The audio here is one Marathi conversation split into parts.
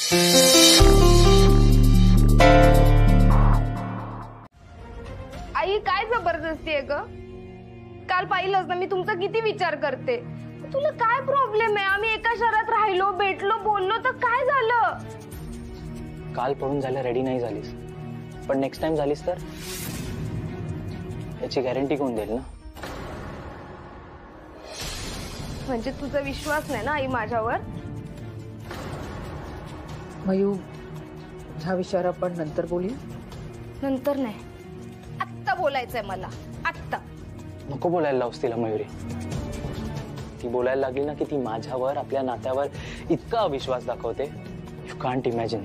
आई काय जबरदस्ती आहे ग? काल पाहिलंच ना मी तुमचा किती विचार करते. तुला काय प्रॉब्लेम आहे? आम्ही एका शहरात राहिलो, भेटलो, बोललो तर काय झालं? काल पळून जायला रेडी नाही झालीस, पण नेक्स्ट टाइम झालीस तर याची गॅरंटी कोण देईल ना? म्हणजे तुझा विश्वास नाही ना आई माझ्यावर? मयू, ह्या विषयावर आपण नंतर बोलू. नंतर नाही, आत्ता बोलायचंय मला, आत्ता. नको बोलायला लावूस तिला मयुरी. ती बोलायला लागली ना की ती माझ्यावर, आपल्या नात्यावर इतका अविश्वास दाखवते. You can't imagine.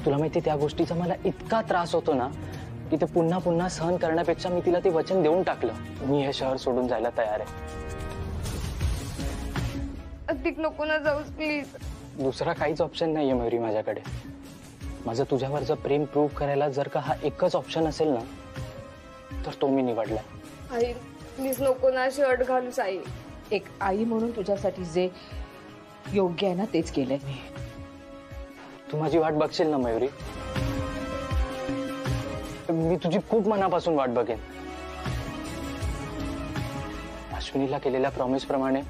तुला माहिती त्या गोष्टीचा मला इतका त्रास होतो ना की ते पुन्हा पुन्हा सहन करण्यापेक्षा मी तिला ते वचन देऊन टाकलं. मी हे शहर सोडून जायला तयार आहे. अधिक नको ना जाऊस प्लीज. दुसरा काहीच ऑप्शन नाहीये मयुरी माझ्याकडे. माझं तुझ्यावरचं प्रेम प्रूव्ह करायला जर का हा एकच ऑप्शन असेल ना तर तो मी निवडला. आई प्लीज नको ना अशी अट घालूस आई. एक आई म्हणून तुझ्यासाठी जे योग्य आहे ना तेच केलंय मी. तू माझी वाट बघशील ना मयुरी? मी तुझी खूप मनापासून वाट बघेन. अश्विनीला केलेल्या प्रॉमिस प्रमाणे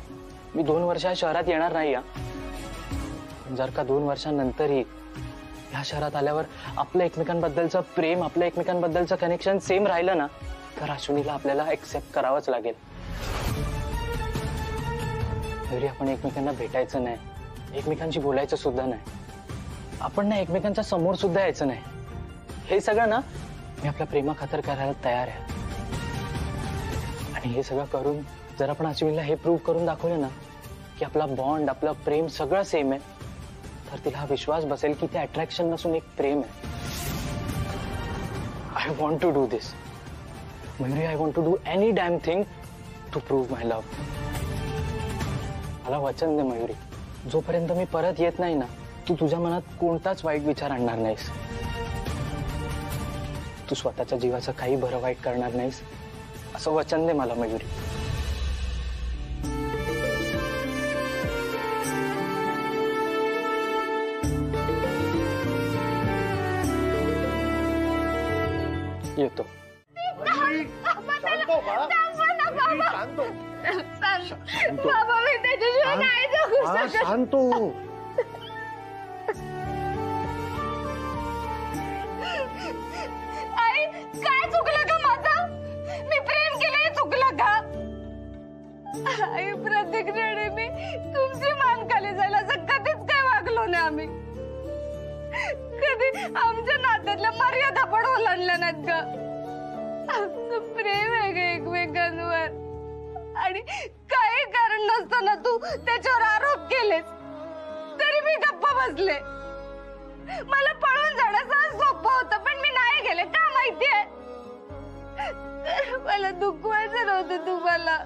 मी 2 वर्ष शहरात येणार नाही. जर का 2 वर्षांनंतरही ह्या शहरात आल्यावर आपलं एकमेकांबद्दलचं प्रेम, आपलं एकमेकांबद्दलचं कनेक्शन सेम राहिलं ना तर अश्विनीला आपल्याला एक्सेप्ट करावंच लागेल. तरी आपण एकमेकांना भेटायचं नाही, एकमेकांशी बोलायचं सुद्धा नाही, आपण ना एकमेकांच्या समोर सुद्धा यायचं नाही. हे सगळं ना मी आपल्या प्रेमाखातर करायला तयार आहे. आणि हे सगळं करून जर आपण अश्विनीला हे प्रूव्ह करून दाखवलं ना की आपला बॉन्ड, आपलं प्रेम सगळं सेम आहे तर तिला हा विश्वास बसेल की ते अट्रॅक्शन नसून एक प्रेम आहे. I want to do this Mayuri. I want to do any damn thing to prove my love. मला वचन दे मयुरी, जोपर्यंत मी परत येत नाही ना तू तुझ्या मनात कोणताच वाईट विचार आणणार नाहीस. तू स्वतःच्या जीवाचं काही बरं वाईट करणार नाहीस असं वचन दे मला मयुरी. येतो. बाबा मी त्याच्याशिवाय नाही जगू शकत. शांत हो. आई काय चुकलं का माझं? मी प्रेम केलंय, चुकलं का? आई प्रत्येक वेळी मी तुमची मान खाली जाईल असं कधीच काय वागलो नाही आम्ही. कधी आमच्या नात्यातल्या मर्यादा पण ओलांडल्या नाहीत ग. आमचं प्रेम आहे ग एकमेकांवर आणि काही कारण नसताना तू त्याच्यावर आरोप केलेस तरी मी गप्प बसले. मला पळून जाणं सहज सोपं होतं पण मी नाही गेले. का माहितीये? मला दुखवायचं नव्हतं तुम्हाला,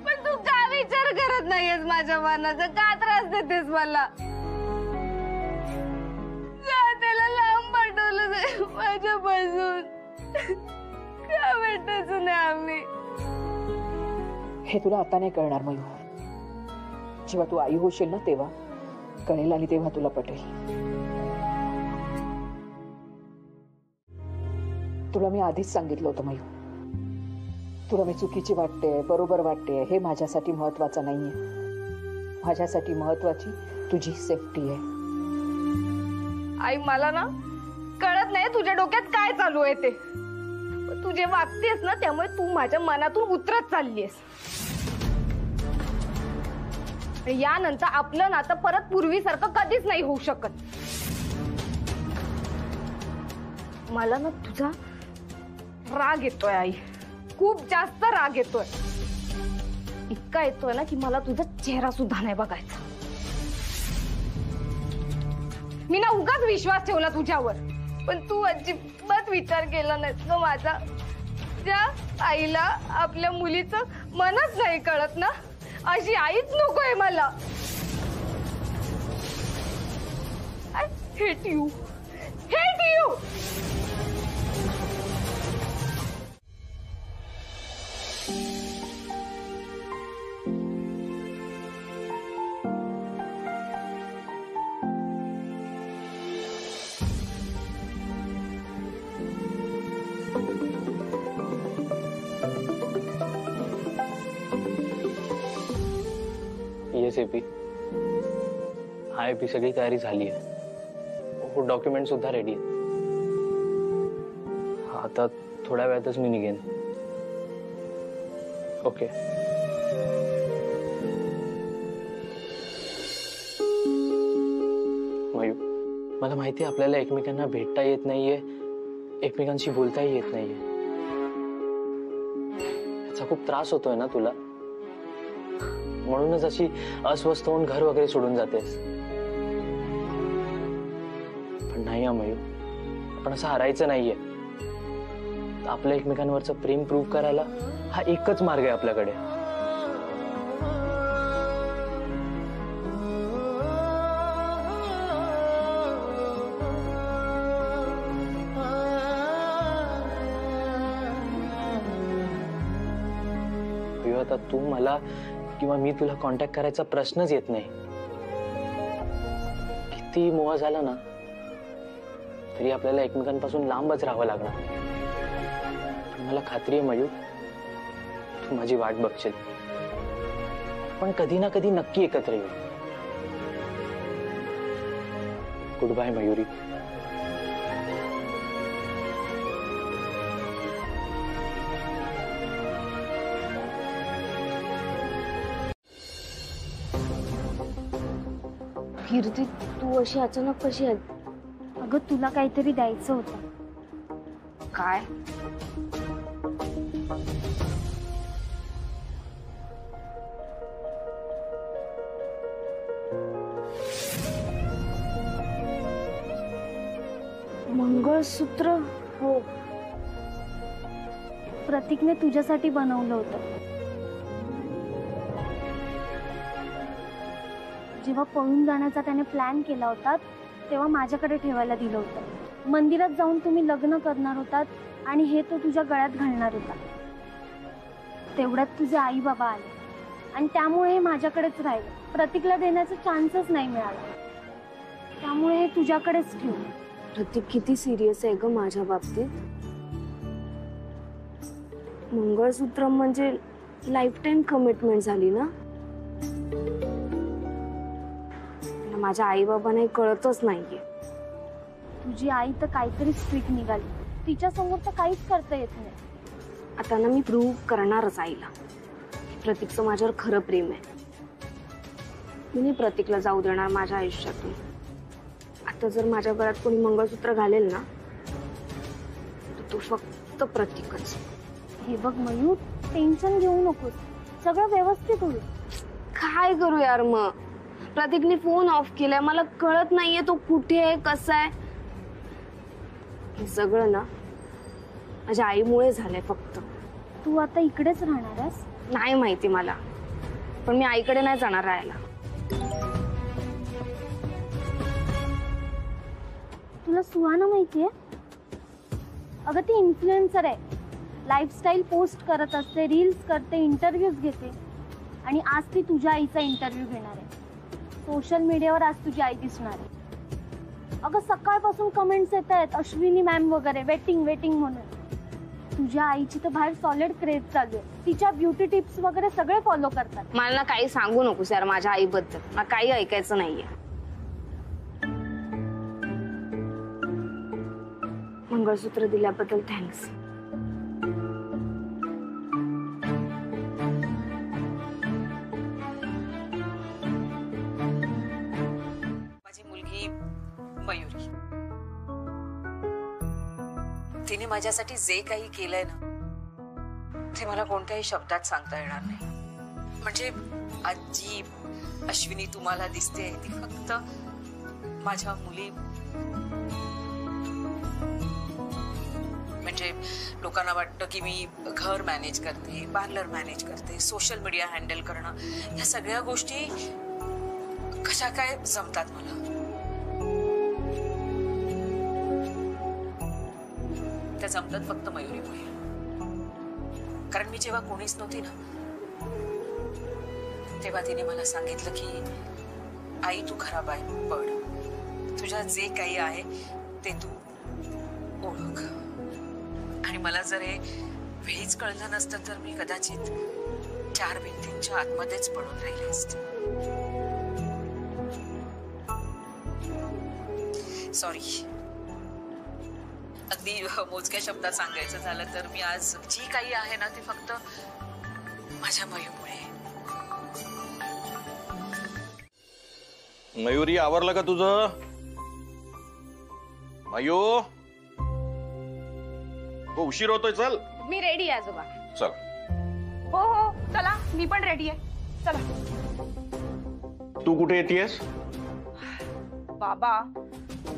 पण तू का विचार करत नाहीयेस माझ्या मनाचा? का त्रास देतेस मला? त्याला लांब पाठवलं माझ्यापासून. का भेटायचं नाही आम्ही? हे तुला आता नाही कळणार मयू. जेव्हा तू आई होशील ना तेव्हा कळेल आणि तेव्हा तुला पटेल. तुला मी आधीच सांगितलं होतं मयू, तुला मी चुकीची वाटते, बरोबर वाटते हे माझ्यासाठी महत्वाचं नाहीये. माझ्यासाठी महत्वाची तुझी सेफ्टी आहे. आई मला ना कळत नाही तुझ्या डोक्यात काय चालू आहे ते. तू जे वागतेस ना त्यामुळे तू माझ्या मनातून उतरत चाललीस. यानंतर आपलं नातं परत पूर्वीसारखं कधीच नाही होऊ शकत. मला ना तुझा राग येतोय आई, खूप जास्त राग येतोय. इतका येतोय ना की मला तुझा चेहरा सुद्धा नाही बघायचा. मी ना उगाच विश्वास ठेवला तुझ्यावर, पण तू अजिबात विचार केला नाहीस ग माझा. ज्या आईला आपल्या मुलीचं मनच नाही कळत ना अशी आईच नकोय मला. I hate you. Hate you. ACP. सगळी तयारी झाली आहे. डॉक्युमेंट सुद्धा रेडी आहे. आता थोड्या वेळातच मी निघेन. ओके. मयू, मला माहिती आहे आपल्याला एकमेकांना भेटता येत नाहीये, एकमेकांशी बोलताही येत नाहीये. याचा खूप त्रास होतोय ना तुला, म्हणूनच अशी अस्वस्थ होऊन घर वगैरे सोडून जातेस. पण नाही मयू, आपण असं हारायचं नाहीये. आपल्या एकमेकांवरचं प्रेम प्रूव्ह करायला हा एकच मार्ग आहे आपल्याकडे. आता तू मला किंवा मी तुला कॉन्टॅक्ट करायचा प्रश्नच येत नाही. किती मोह झाला ना तरी आपल्याला एकमेकांपासून लांबच राहावं लागणार. पण मला खात्री आहे मयू, तू माझी वाट बघशील. पण कधी ना कधी नक्की एकत्र येऊ. Good bye Mayuri. कीर्ती, तू अशी अचानक कशी आली? अगं तुला काहीतरी द्यायचं होतं. काय? मंगळसूत्र? हो, प्रतीकने तुझ्यासाठी बनवलं होतं. जेव्हा पळून जाण्याचा त्याने प्लॅन केला होता तेव्हा माझ्याकडे ठेवायला दिलं होतं. मंदिरात जाऊन तुम्ही लग्न करणार होतात आणि हे तो तुझ्या गळ्यात घालणार होता. तेवढ्यात तुझे आई बाबा आले आणि त्यामुळे हे माझ्याकडेच राहिलं. प्रतीकला देण्याचा चान्सच नाही मिळाला, त्यामुळे हे तुझ्याकडेच ठेवलं. प्रतीक किती सिरियस आहे ग माझ्या बाबतीत. मंगळसूत्र म्हणजे लाईफ टाईम कमिटमेंट झाली ना. माझ्या आई बाबांना कळतच नाहीये. तुझी आई तर काहीतरी स्ट्रिक्ट निघाली. तिच्या समोर तर काहीच करता येत नाही. आता ना मी प्रूव्ह करणारच आईला प्रतीकचं माझ्यावर खरं प्रेम आहे. मी नाही प्रतीकला जाऊ देणार माझ्या आयुष्यातून. आता जर माझ्या गळ्यात कोणी मंगळसूत्र घालेल ना तर तो फक्त प्रतीकच. हे बघ मयूर, टेन्शन घेऊ नकोस, सगळं व्यवस्थित होईल. काय करू यार मग? प्रतीकने फोन ऑफ केलाय, मला कळत नाहीये तो कुठे आहे, कसा आहे. हे सगळं ना माझ्या आईमुळे झालंय फक्त. तू आता इकडेच राहणार आहेस? नाही माहिती मला, पण मी आईकडे नाही जाणार राहायला. तुला सुहाना माहितीये? अगं ती इन्फ्लुएन्सर आहे. लाईफस्टाईल पोस्ट करत असते, रील्स करते, इंटरव्ह्यूज घेते. आणि आज ती तुझ्या आईचा इंटरव्ह्यू घेणार आहे. सोशल मीडियावर आज तुझी आई दिसणार आहे. अगं सकाळपासून कमेंट्स येत आहेत, अश्विनी मॅम वगैरे वेटिंग वेटिंग म्हणून. तुझ्या आईची तर बाहेर सॉलिड क्रेज चालू आहे. तिच्या ब्युटी टिप्स वगैरे सगळे फॉलो करतात. मला ना काही सांगू नकोस यार माझ्या आईबद्दल. मला काही ऐकायचं नाहीये. मंगळसूत्र दिल्याबद्दल थँक्स. मयुरी, तिने माझ्यासाठी जे काही केलंय ना ते मला कोणत्याही शब्दात सांगता येणार नाही. म्हणजे आजी अश्विनी तुम्हाला दिसते ती फक्त माझ्या मुली. म्हणजे लोकांना वाटतं की मी घर मॅनेज करते, पार्लर मॅनेज करते, सोशल मीडिया हँडल करणं, या सगळ्या गोष्टी कशा काय जमतात मला. त्या जमतात फक्त मयुरीमुळे. कारण मी जेव्हा कोणीच नव्हती ना तेव्हा तिने मला सांगितलं की आई तू खराब आहे, पड, तुझ्या जे काही आहे ते तू ओळख. आणि मला जर हे वेळीच कळलं नसतं तर मी कदाचित 4 भिंतींच्या आतमध्येच पडून राहिले असते. सॉरी. अगदी मोजक्या शब्दात सांगायचं झालं तर मी आज जी काही आहे ना ती फक्त माझ्या मयूमुळे. मयुरी, आवरलं का तुझं? मयू, हो उशीर होतोय. चल मी रेडी आहे आजोबा. चल. हो हो चला, मी पण रेडी आहे. चला. तू कुठे येतेस? बाबा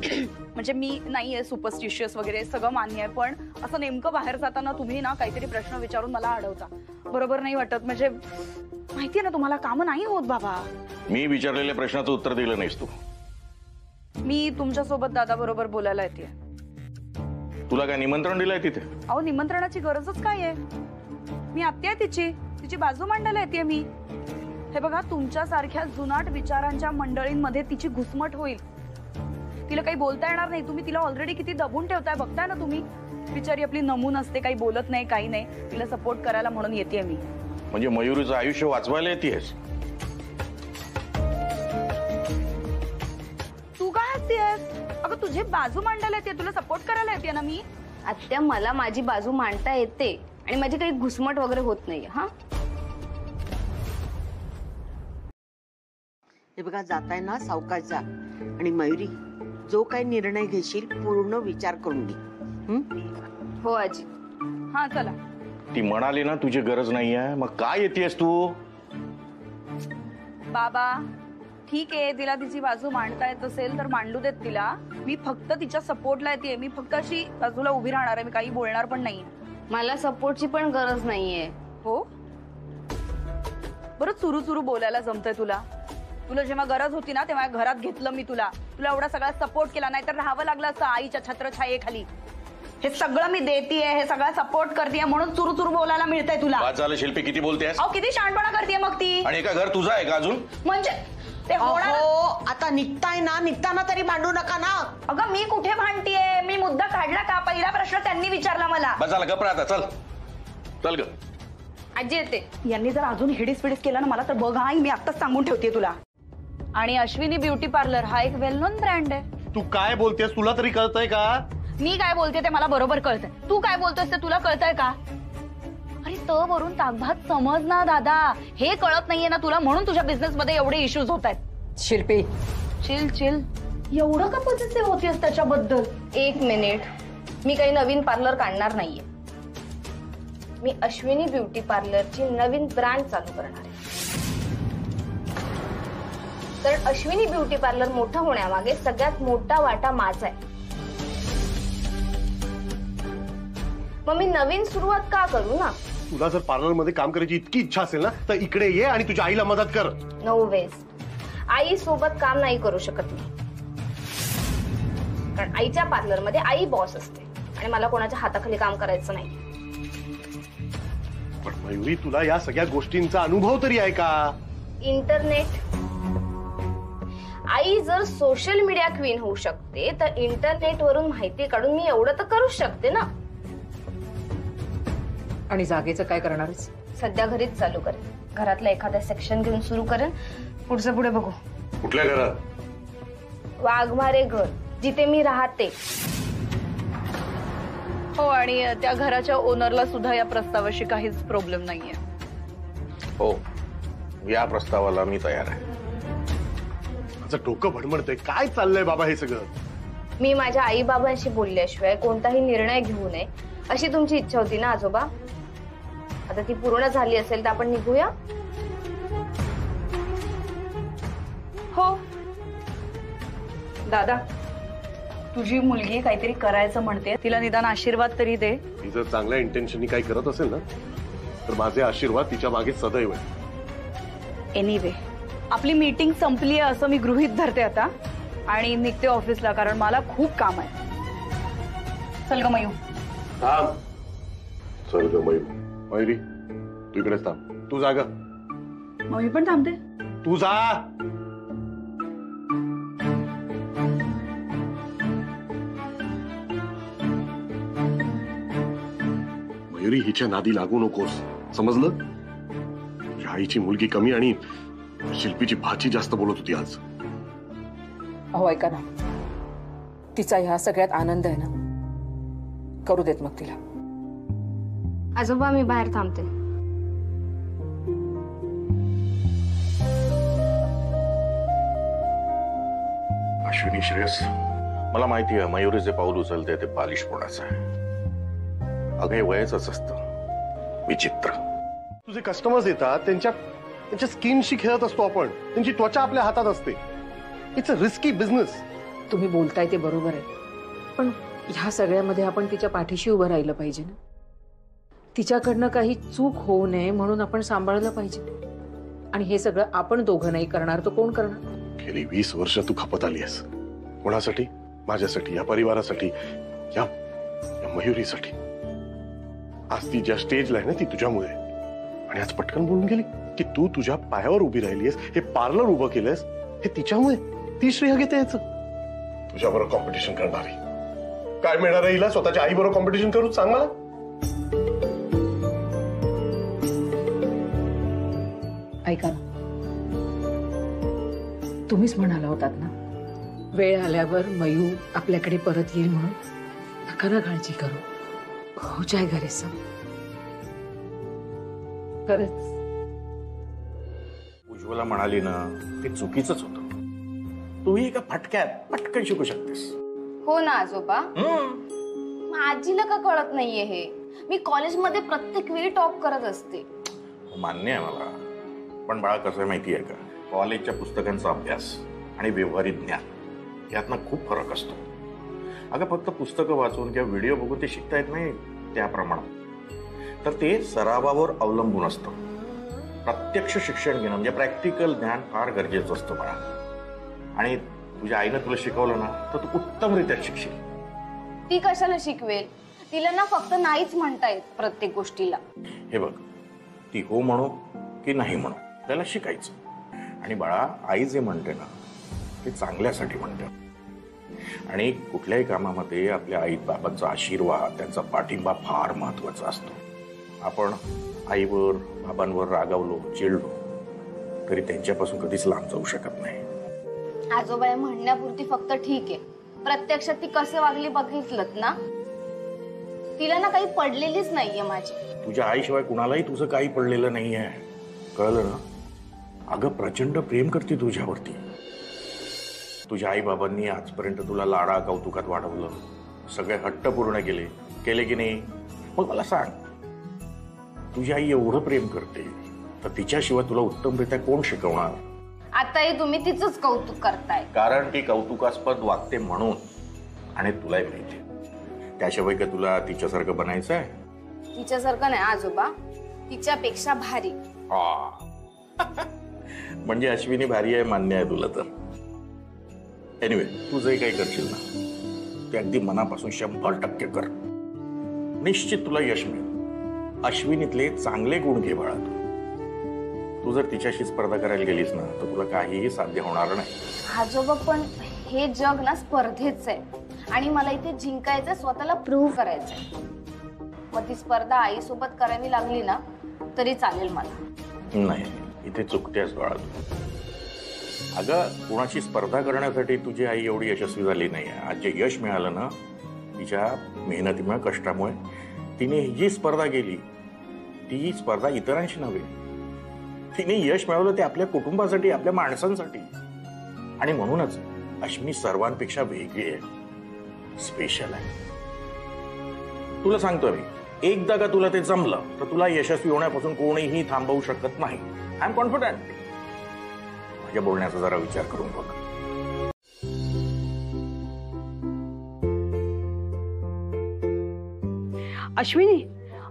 म्हणजे मी नाहीये सुपरस्टिशियस वगैरे, सगळं मान्य आहे, पण असं नेमकं बाहेर जाताना तुम्ही ना काहीतरी प्रश्न विचारून मला अडवता. बरोबर नाही वाटत. म्हणजे माहितीये ना तुम्हाला कामं नाही होत बाबा. मी विचारलेल्या प्रश्नाचं उत्तर दिलं नाहीस तू. मी तुमच्या सोबत दादा बरोबर बोलायला येते. तुला काय निमंत्रण दिलंय तिथे? अहो निमंत्रणाची गरजच काय आहे? मी आत्या आहे तिची बाजू मांडायला येते मी. हे बघा, तुमच्या सारख्या जुनाट विचारांच्या मंडळींमध्ये तिची घुसमट होईल. तिला काही बोलता येणार नाही. तुम्ही तिला ऑलरेडी किती दबून ठेवताय बघताय ना तुम्ही. बिचारी आपली नमून असते, काही बोलत नाही, काही नाही. तिला सपोर्ट करायला म्हणून येते मी. म्हणजे मयुरीचं आयुष्य वाचवायला येतेस? तू काय हसतेस? अगं तुझी बाजू मांडायला येते, तुला सपोर्ट करायला येते ना मी. आत्या, मला माझी बाजू मांडता येते आणि माझी काही घुसमट वगैरे होत नाहीये. हा, हे बघा, जाताय ना सावकाश जा. आणि मयुरी, जो काही निर्णय घेशील पूर्ण विचार करून घे. हो आजी. हा चला. ती म्हणाली ना तुझी गरज नाहीये, मग काय येतेस तू? बाबा ठीक आहे, तिला तिची बाजू मांडता येत असेल तर मांडू देत तिला. मी फक्त तिच्या सपोर्टला येते. मी फक्त अशी बाजूला उभी राहणार आहे, मी काही बोलणार पण नाही. मला सपोर्टची पण गरज नाहीये. हो बरं, चुरू बोलायला जमतंय तुला? तुला जेव्हा गरज होती ना तेव्हा घरात घेतलं मी तुला एवढा सगळा सपोर्ट केला, नाहीतर राहावं लागलं असतं आईच्या छत्रछायेखाली. हे सगळं मी देतीये, हे सगळं सपोर्ट करतेय म्हणून चुरू बोलायला मिळतंय तुला. आज झालं शिल्पी, किती बोलतेस? अहो किती शहाणपणा करतेय मग ती. आणि एका घर तुझं आहे का अजून? म्हणजे ते होणार. हो, आता निघताय ना, निघताना तरी मांडू नका ना. अगं मी कुठे भांडतीये? मी मुद्दा काढला का? पहिला प्रश्न त्यांनी विचारला मला. बस झालं, गप्प राहता. चल चल ग. आजी येते. यांनी जर अजून हिडीस केला ना मला तर बघ, आई मी आत्ताच सांगून ठेवते तुला. आणि अश्विनी ब्युटी पार्लर हा एक वेल नोन ब्रँड आहे. तू काय बोलतेस? तुला तरी कळतंय का? मी काय बोलते ते मला बरोबर कळतंय. तू काय बोलतोस ते तुला कळतंय का? अरे त वरून ताकभात समज ना दादा. हे कळत नाहीये ना तुला, म्हणून तुझ्या बिझनेस मध्ये एवढे इश्यूज होत आहेत. शिल्पी, चिल एवढं का पॉझिटिव्ह होतीस त्याच्याबद्दल? एक मिनिट, मी काही नवीन पार्लर काढणार नाहीये. मी अश्विनी ब्युटी पार्लरची नवीन ब्रँड चालू करणार आहे. कारण अश्विनी ब्युटी पार्लर मोठं होण्यामागे सगळ्यात मोठा वाटा माझा आहे. मग मी नवीन सुरुवात का करू ना? तुला जर पार्लर मध्ये काम करायची इतकी इच्छा असेल ना तर इकडे ये आणि तुझ्या आईला मदत कर. No veg. आई सोबत काम नाही करू शकत मी, कारण आईच्या पार्लर मध्ये आई बॉस असते आणि मला कोणाच्या हाताखाली काम करायचं नाही. पण मयुरी, तुला या सगळ्या गोष्टींचा अनुभव तरी आहे का? इंटरनेट. आई जर सोशल मीडिया क्वीन होऊ शकते तर इंटरनेट वरून माहिती काढून मी एवढं तर करूच शकते ना. आणि जागेचं काय करणारच? सध्या घरीच चालू करेन. घरातलं एखादं सेक्शन घेऊन सुरू करेन. पुढचं पुढे बघू. कुठल्या घरात? वाघमारे घर, जिथे मी राहते. हो, आणि त्या घराच्या ओनरला सुद्धा या प्रस्तावाशी काहीच प्रॉब्लेम नाहीये. हो, या प्रस्तावाला मी तयार आहे. माझं डोकं भडमडतंय. काय चाललंय बाबा हे सगळं? मी माझ्या आई बाबांशी बोलल्याशिवाय कोणताही निर्णय घेऊ नये अशी तुमची इच्छा होती ना आजोबा? आता ती पूर्ण झाली असेल तर आपण निघूया. हो दादा, तुझी मुलगी काहीतरी करायचं म्हणते, तिला निदान आशीर्वाद तरी दे. ती जर चांगल्या इंटेन्शननी काही करत असेल ना तर माझे आशीर्वाद तिच्या मागे सदैव आहे. एनिवे, आपली मीटिंग संपली आहे असं मी गृहीत धरते आता आणि निघते ऑफिसला, कारण मला खूप काम आहे. चल ग मयू. थांब. चल ग मयूर. मयुरी, तू इकडेच थांब. तू जा ग. मग मी पण थांबते. तू जा. मयुरी, हिच्या नादी लागू नकोस, समजलं? तुझ्या आईची मुलगी कमी आणि शिल्पीची भाची जास्त बोलत होती आज. अहो ऐका ना, तिचा ह्या सगळ्यात आनंद आहे ना, करू देत मग तिला. आजोबा मी बाहेर थांबते. अश्विनी श्रेयस, मला माहिती आहे मयुरी जे पाऊल उचलते ते बालिशपणाचं आहे. अगं हे वयच असतं विचित्र. तुझे कस्टमर्स येतात, त्यांच्या स्किनशी खेळत असतो आपण, त्यांची त्वचा आपल्या हातात असते. It's a risky business. तुम्ही बोलताय ते बरोबर आहे, पण ह्या सगळ्यामध्ये आपण तिच्या पाठीशी उभं राहिलं पाहिजे ना. तिच्याकडनं काही चूक होऊ नये म्हणून आपण सांभाळलं पाहिजे. आणि हे सगळं आपण दोघं नाही करणार, तो कोण करणार? गेली 20 वर्ष तू खपत आली आहेस. कोणासाठी? माझ्यासाठी, या परिवारासाठी, या मयुरीसाठी. आज ती ज्या स्टेजला आहे ना ती तुझ्यामुळे. आणि आज पटकन बोलून गेली की तू तुझ्या पायावर उभी राहिलीस, हे पार्लर उभं केलंस हे तिच्यामुळे. ती श्रेय घेते याचं. तुझ्याबरोबर कॉम्पिटिशन करणारी काय मिळणार आहे हिला? स्वतःच्या आई बरोबर कॉम्पिटिशन करू? सांग मला. ऐका ना, तुम्हीच म्हणाला होतात ना वेळ आल्यावर मयू आपल्याकडे परत येईल म्हणून. नका ना काळजी करू, हो जाय घरे सब. खरंच उज्ज्वला म्हणाली ना ते चुकीचंच होतं. तूही एका फटक्यात पटकन शिकू शकतेस. हो ना आजोबा. आजीला का कळत नाहीये हे? मी कॉलेजमध्ये प्रत्येक वेळी टॉप करत असते. मान्य आहे मला, पण बाळा कसं आहे माहिती आहे का, कॉलेजच्या पुस्तकांचा अभ्यास आणि व्यवहारिक ज्ञान यातनं खूप फरक असतो. अगं फक्त पुस्तकं वाचून किंवा व्हिडिओ बघून ते शिकता येत नाही त्याप्रमाणात, तर ते सरावावर अवलंबून असतं. प्रत्यक्ष शिक्षण घेणं म्हणजे प्रॅक्टिकल ज्ञान फार गरजेचं असतं बाळा. आणि तुझ्या आईनं तुला शिकवलं ना तर तू उत्तमरित्या शिकशील. ती कशाला शिकवेल? तिला ना फक्त नाहीच म्हणता येत प्रत्येक गोष्टीला. हे बघ, ती हो म्हणू की नाही म्हणू त्याला शिकायचं. आणि बाळा आई जे म्हणते ना ते चांगल्यासाठी म्हणते. आणि कुठल्याही कामामध्ये आपल्या आई बाबांचा आशीर्वाद, त्यांचा पाठिंबा फार महत्वाचा असतो. आपण आईवर बाबांवर रागावलो, चिडलो तरी त्यांच्यापासून कधीच लांब जाऊ शकत नाही. आजोबा म्हणण्यापुरती फक्त ठीक आहे, प्रत्यक्षात ती कसे वागली बघितलंत ना. तिला ना काही पडलेलीच नाहीये माझी. तुझ्या आईशिवाय कुणालाही तुझं काही पडलेलं नाहीये, कळलं ना. अगं प्रचंड प्रेम करते तुझ्यावरती. तुझ्या आई बाबांनी आजपर्यंत तुला लाडा कौतुकात वाढवलं, सगळे हट्ट पूर्ण केले की नाही? मग मला सांग, तुझी आई एवढं प्रेम करते तर तिच्याशिवाय तुला उत्तमरित्या कोण शिकवणार? आताही तुम्ही तिचंच कौतुक करताय. कारण ती कौतुकास्पद वागते म्हणून. आणि तुलाही माहिती त्याशिवाय का तुला तिच्यासारखं बनायचं आहे? तिच्यासारखं नाही आजोबा, तिच्यापेक्षा भारी. म्हणजे अश्विनी भारी आहे मान्य आहे तुला तर. एनिवे, तू जे काही करशील ना ते अगदी मनापासून 100% कर. निश्चित तुला यश मिळेल. अश्विनीतले चांगले गुण घे बाळा. तू जर तिच्याशी स्पर्धा करायला गेलीस ना तर तुला काहीही साध्य होणार नाही. आजोबा पण हे जग ना स्पर्धेच आहे आणि मला इथे जिंकायचं, स्वतःला प्रूव्ह करायचंय. मग ती स्पर्धा आई सोबत करावी लागली ना तरी चालेल मला. नाही, इथे चुकतेस बाळा. अगं कुणाशी स्पर्धा करण्यासाठी तुझी आई एवढी यशस्वी झाली नाही. आज जे यश मिळालं ना तिच्या मेहनतीमुळे, कष्टामुळे. तिने जी स्पर्धा केली ती स्पर्धा इतरांशी नव्हे. तिने यश मिळवलं ते आपल्या कुटुंबासाठी, आपल्या माणसांसाठी. आणि म्हणूनच अश्विनी सर्वांपेक्षा वेगळी आहे, स्पेशल आहे. तुला सांगतो मी, एकदा का तुला ते जमलं तर तुला यशस्वी होण्यापासून कोणीही थांबवू शकत नाही. I am confident. माझ्या बोलण्याचा जरा विचार करून बघ. अश्विनी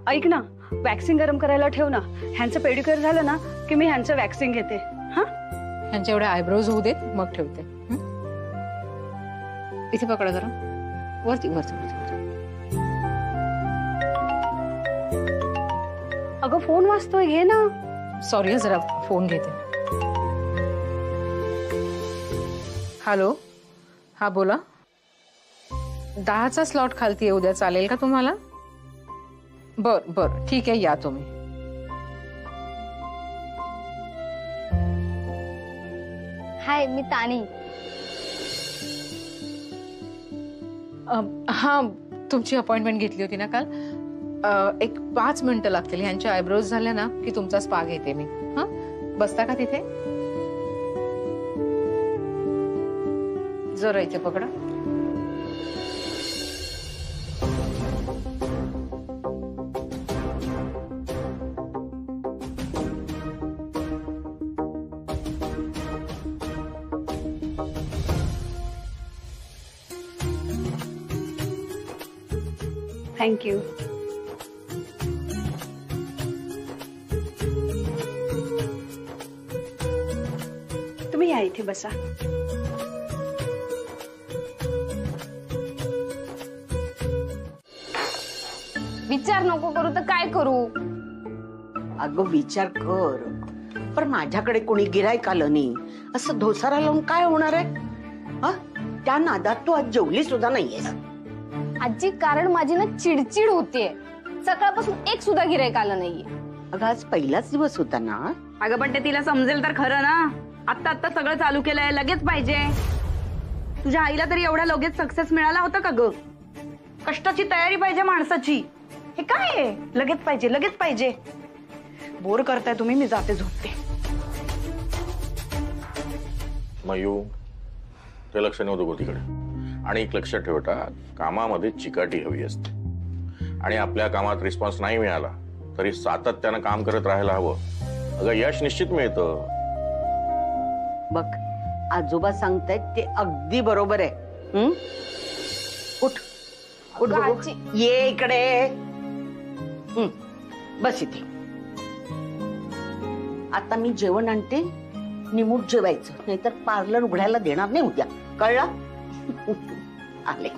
ऐक ना, वॅक्सिंग गरम करायला ठेव ना. ह्यांचं पेडिक्युअर झालं ना की मी ह्यांचं वॅक्सिंग घेते. हा, त्यांच्या एवढे आयब्रोज होऊ देत मग ठेवते. इथे पकडा जरा, वरती वरती वरती. अगं फोन वाजतोय, घे ना. सॉरी जरा फोन घेते. हॅलो, हा बोला. 10चा स्लॉट खालती आहे उद्या, चालेल का तुम्हाला? बर बर ठीक आहे, या तुम्ही. हाय, मी तानी. हा, तुमची अपॉइंटमेंट घेतली होती ना काल. एक 5 मिनिटं लागतील. ह्यांच्या आयब्रोज झाल्या ना की तुमचा स्पा घेते मी. हा, बसता का तिथे? जरा इथे पकडा. थँक्यू. तुम्ही या इथे बसा. विचार नको करू तर काय करू? अगं विचार कर, पण माझ्याकडे कोणी गिराईक आलं नाही असं धोसारा लावून काय होणार आहे? हा, त्या नादात तू आज जेवली सुद्धा नाहीयेस. आजी, कारण माझी ना चिडचिड होतीये. सकाळपासून एक सुद्धा गिराईक आलं नाहीये. अगं आज पहिलाच दिवस होता ना. अगं पण ते तिला समजेल तर खरं ना. आत्ता सगळं चालू केलंय, लगेच पाहिजे. तुझ्या आईला तरी एवढा लगेच सक्सेस मिळाला होता का ग? कष्टाची तयारी पाहिजे माणसाची. हे काय आहे? लगेच पाहिजे, लगेच पाहिजे. बोर करताय तुम्ही. मी जाते, झोपते. मयू, ते लक्ष नव्हतं गो तिकडे. आणि एक लक्षात ठेवता, कामामध्ये चिकाटी हवी असते. आणि आपल्या कामात रिस्पॉन्स नाही मिळाला तरी सातत्यानं काम करत राहायला हवं. अगं यश निश्चित मिळतं. बघ, आजोबा सांगतायत ते अगदी बरोबर आहे. उठ उठ बघू. आजी. ये इकडे. बस इथे. आता मी जेवण आणते, निमूट जेवायचं, नाहीतर पार्लर उघडायला देणार नाही उद्या, कळलं? आले.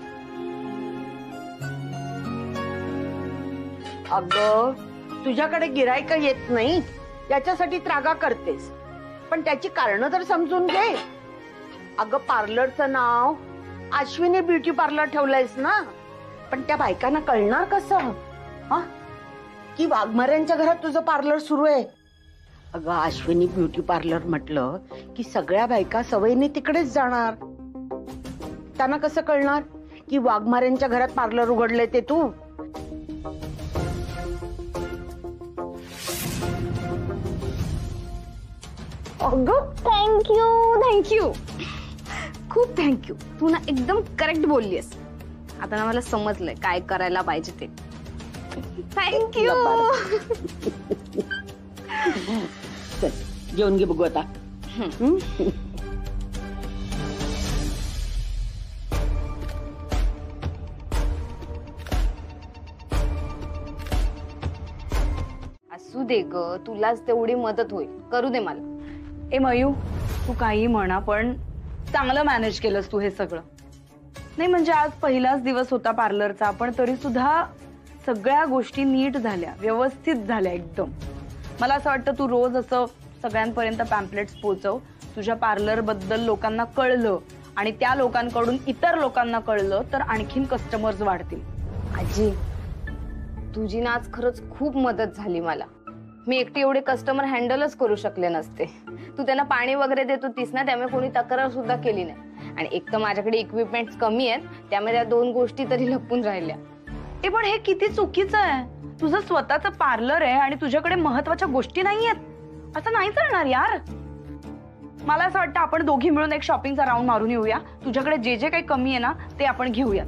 अगं तुझ्याकडे गिराईक येत नाही याच्यासाठी त्रागा करतेस, पण त्याची कारणं तर समजून घे. अगं पार्लरचं नाव अश्विनी ब्युटी पार्लर ठेवलंयस ना, पण त्या बायकांना कळणार कसं की वाघमाऱ्यांच्या घरात तुझं पार्लर सुरू आहे? अगं अश्विनी ब्युटी पार्लर म्हटलं की सगळ्या बायका सवयीने तिकडेच जाणार. त्यांना कसं कळणार की वाघमाऱ्यांच्या घरात पार्लर उघडले ते तू? अगं थँक्यू, खूप थँक्यू. तू ना एकदम करेक्ट बोललीस. आता ना मला समजलंय काय करायला पाहिजे ते. थँक्यू. जेवण घे बघू आता. असू दे ग, तुलाच तेवढी मदत होईल. करू दे मला. ए मयू, तू काही म्हणा पण चांगलं मॅनेज केलंस तू हे सगळं. नाही म्हणजे आज पहिलाच दिवस होता पार्लरचा, पण तरी सुद्धा सगळ्या गोष्टी नीट झाल्या, व्यवस्थित झाल्या एकदम. मला असं वाटतं तू रोज असं सगळ्यांपर्यंत पॅम्पलेट्स पोहोचव. तुझ्या पार्लर बद्दल लोकांना कळलं आणि त्या लोकांकडून इतर लोकांना कळलं तर आणखीन कस्टमर्स वाढतील. आजी, तुझी ना आज खरंच खूप मदत झाली मला. मी एकटी एवढे कस्टमर हँडलच करू शकले नसते. तू त्यांना पाणी वगैरे देत होतीस ना, त्यामुळे कोणी तक्रार सुद्धा केली नाही. आणि एक तर माझ्याकडे इक्विपमेंट्स कमी आहेत, त्यामुळे त्या 2 गोष्टी तरी लपून राहिल्या. पण हे किती चुकीचं आहे. तुझं स्वतःचं पार्लर आहे आणि तुझ्याकडे महत्वाच्या गोष्टी नाहीयेत. असं नाही चालणार यार. मला असं वाटतं आपण दोघी मिळून एक शॉपिंगचा राऊंड मारून येऊया. तुझ्याकडे जे जे काही कमी आहे ना ते आपण घेऊया.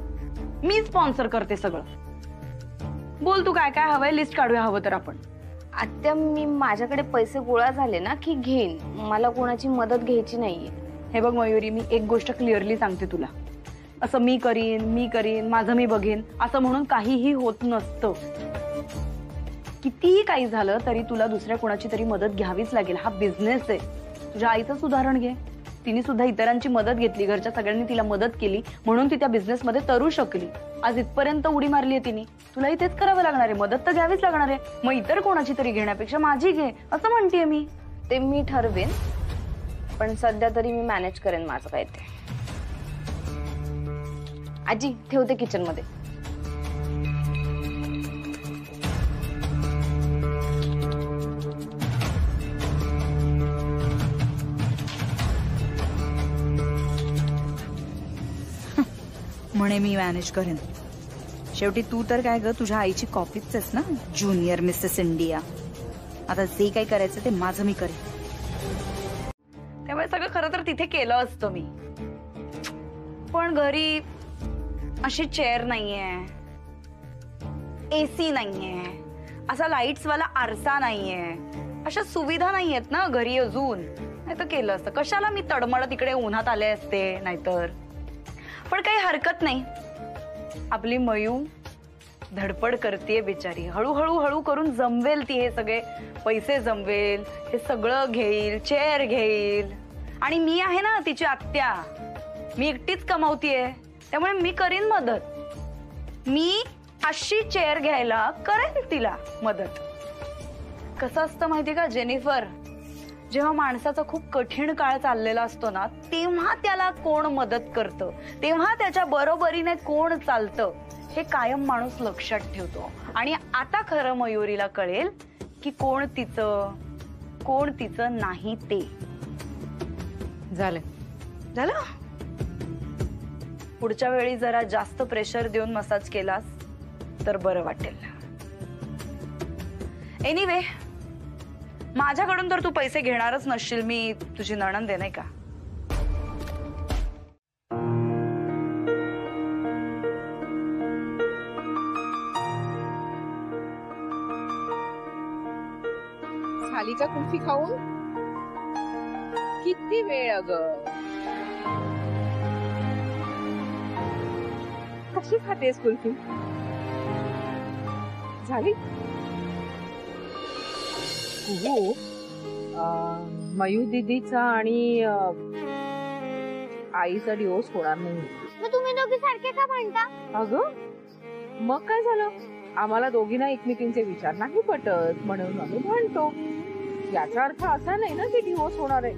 मी स्पॉन्सर करते सगळं. बोल तू काय काय हवंय, लिस्ट काढूया हवं तर आपण. आत्या, मी माझ्याकडे पैसे गोळा झाले ना की घेईन. मला कोणाची मदत घ्यायची नाहीये. हे बघ मयुरी, मी एक गोष्ट क्लिअरली सांगते तुला. असं मी करीन, माझं मी बघेन असं म्हणून काहीही होत नसतं. कितीही काही झालं तरी तुला दुसऱ्या कोणाची तरी मदत घ्यावीच लागेल. हा बिझनेस आहे. तुझ्या आईचंच उदाहरण घे. तिने सुद्धा इतरांची मदत घेतली, घरच्या सगळ्यांनी तिला मदत केली म्हणून ती त्या बिझनेसमध्ये तरू शकली. आज इथपर्यंत उडी मारली आहे तिने. तुलाही तेच करावं लागणार आहे. मदत तर घ्यावीच लागणार आहे. मग इतर कोणाची तरी घेण्यापेक्षा माझी घे असं म्हणतेय मी. ते मी ठरवेन, पण सध्या तरी मी मॅनेज करेन माझं काय ते. आजी, ठेवते किचन मध्ये. म्हणे मी मॅनेज करेन. शेवटी तू तर काय ग, तुझ्या आईची कॉपीच आहेस ना, ज्युनियर मिसेस इंडिया. आता जे काही करायचं ते माझं मी करेन. त्यामुळे सगळं खरं तर तिथे केलं असतं मी, पण घरी अशी चेअर नाहीये, एसी नाहीये, असा लाईट्स वाला आरसा नाहीये, अशा सुविधा नाहीयेत ना घरी अजून. नाही तर केलं असतं. कशाला मी तडमडत तिकडे उन्हात आले असते नाहीतर. पण काही हरकत नाही, आपली मयू धडपड करतेय बिचारी. हळूहळू हळू करून जमवेल ती, हे सगळे पैसे जमवेल, हे सगळं घेईल, चेअर घेईल. आणि मी आहे ना तिची आत्या, मी एकटीच कमावतीये, त्यामुळे मी करीन मदत. मी अशी चेअर घ्यायला करेन तिला मदत. कसं असतं माहितीये का जेनिफर, जेव्हा माणसाचा खूप कठीण काळ चाललेला असतो ना, तेव्हा त्याला कोण मदत करतं, तेव्हा त्याच्या बरोबरीने कोण चालतं, हे कायम माणूस लक्षात ठेवतो. आणि आता खरं मयुरीला कळेल की कोण तिचं नाही ते. झालं. पुढच्या वेळी जरा जास्त प्रेशर देऊन मसाज केलास तर बरं वाटेल. एनिवे, माझ्याकडून तर तू पैसे घेणारच नसशील, मी तुझी नणंद आहे नाही का. झाली का कुल्फी खाऊन? किती वेळ अगं, कशी खातेस कुल्फी? झाली? मयू दीदीचा आणि आईचा डिवोर्स होणार नाही. मग तुम्ही दोघी सारखे का म्हणता? अगं मग काय झालं, आम्हाला दोघींना एकमेकींचे विचार नाही पटत म्हणून आम्ही म्हणतो. याचा अर्थ असा नाही ना की डिवोर्स होणार आहे.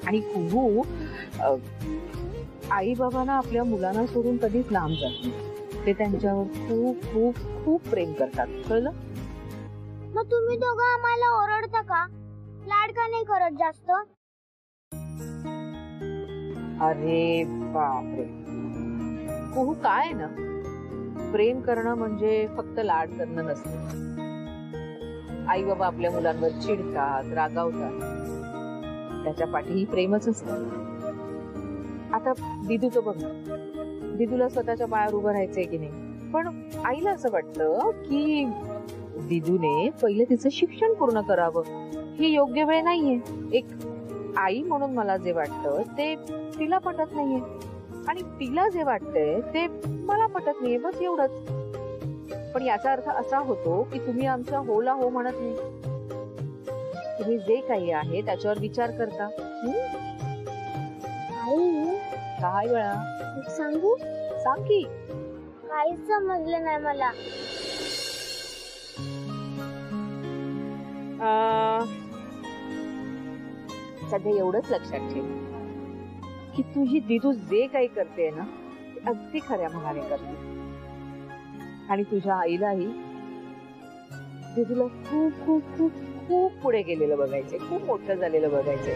आणि कुहू आई बाबांना आपल्या मुलांना सोडून कधीच लांब जात नाही. ते त्यांच्यावर खूप खूप खूप प्रेम करतात, कळलं? मग तुम्ही दोघं आम्हाला ओरडता का? लाड का नाही करत जास्त? अरे बापरे कुहू, काय ना, प्रेम करणं म्हणजे फक्त लाड करणं नसतं. आई बाबा आपल्या मुलांवर चिडतात, रागावतात, त्याच्या पाठीही प्रेमच असतं. आता दिदूचं बघ, दिदूला स्वतःच्या पायावर उभं राहायचंय की नाही, पण आईला असं वाटतं की दिदूने पहिले तिचं शिक्षण पूर्ण करावं. ही योग्य वेळ नाहीये. एक आई म्हणून मला जे वाटतं ते तिला पटत नाहीये, आणि तिला जे वाटतंय ते मला पटत नाहीये, बस एवढंच. पण याचा अर्थ असा होतो की तुम्ही आमच्या होला हो म्हणत नाही. तुम्ही जे काही आहे त्याच्यावर विचार करता. आई, काय वेळा सांगू? सांग की. काहीच समजलं नाही मला. सध्या एवढंच लक्षात ठेव की तुझी दिदू जे काही करते ना ते अगदी खऱ्या मनाने करते. आणि तुझ्या आईलाही दिदूला खूप खूप खूप खूप पुढे गेलेलं बघायचे, खूप मोठं झालेलं बघायचे.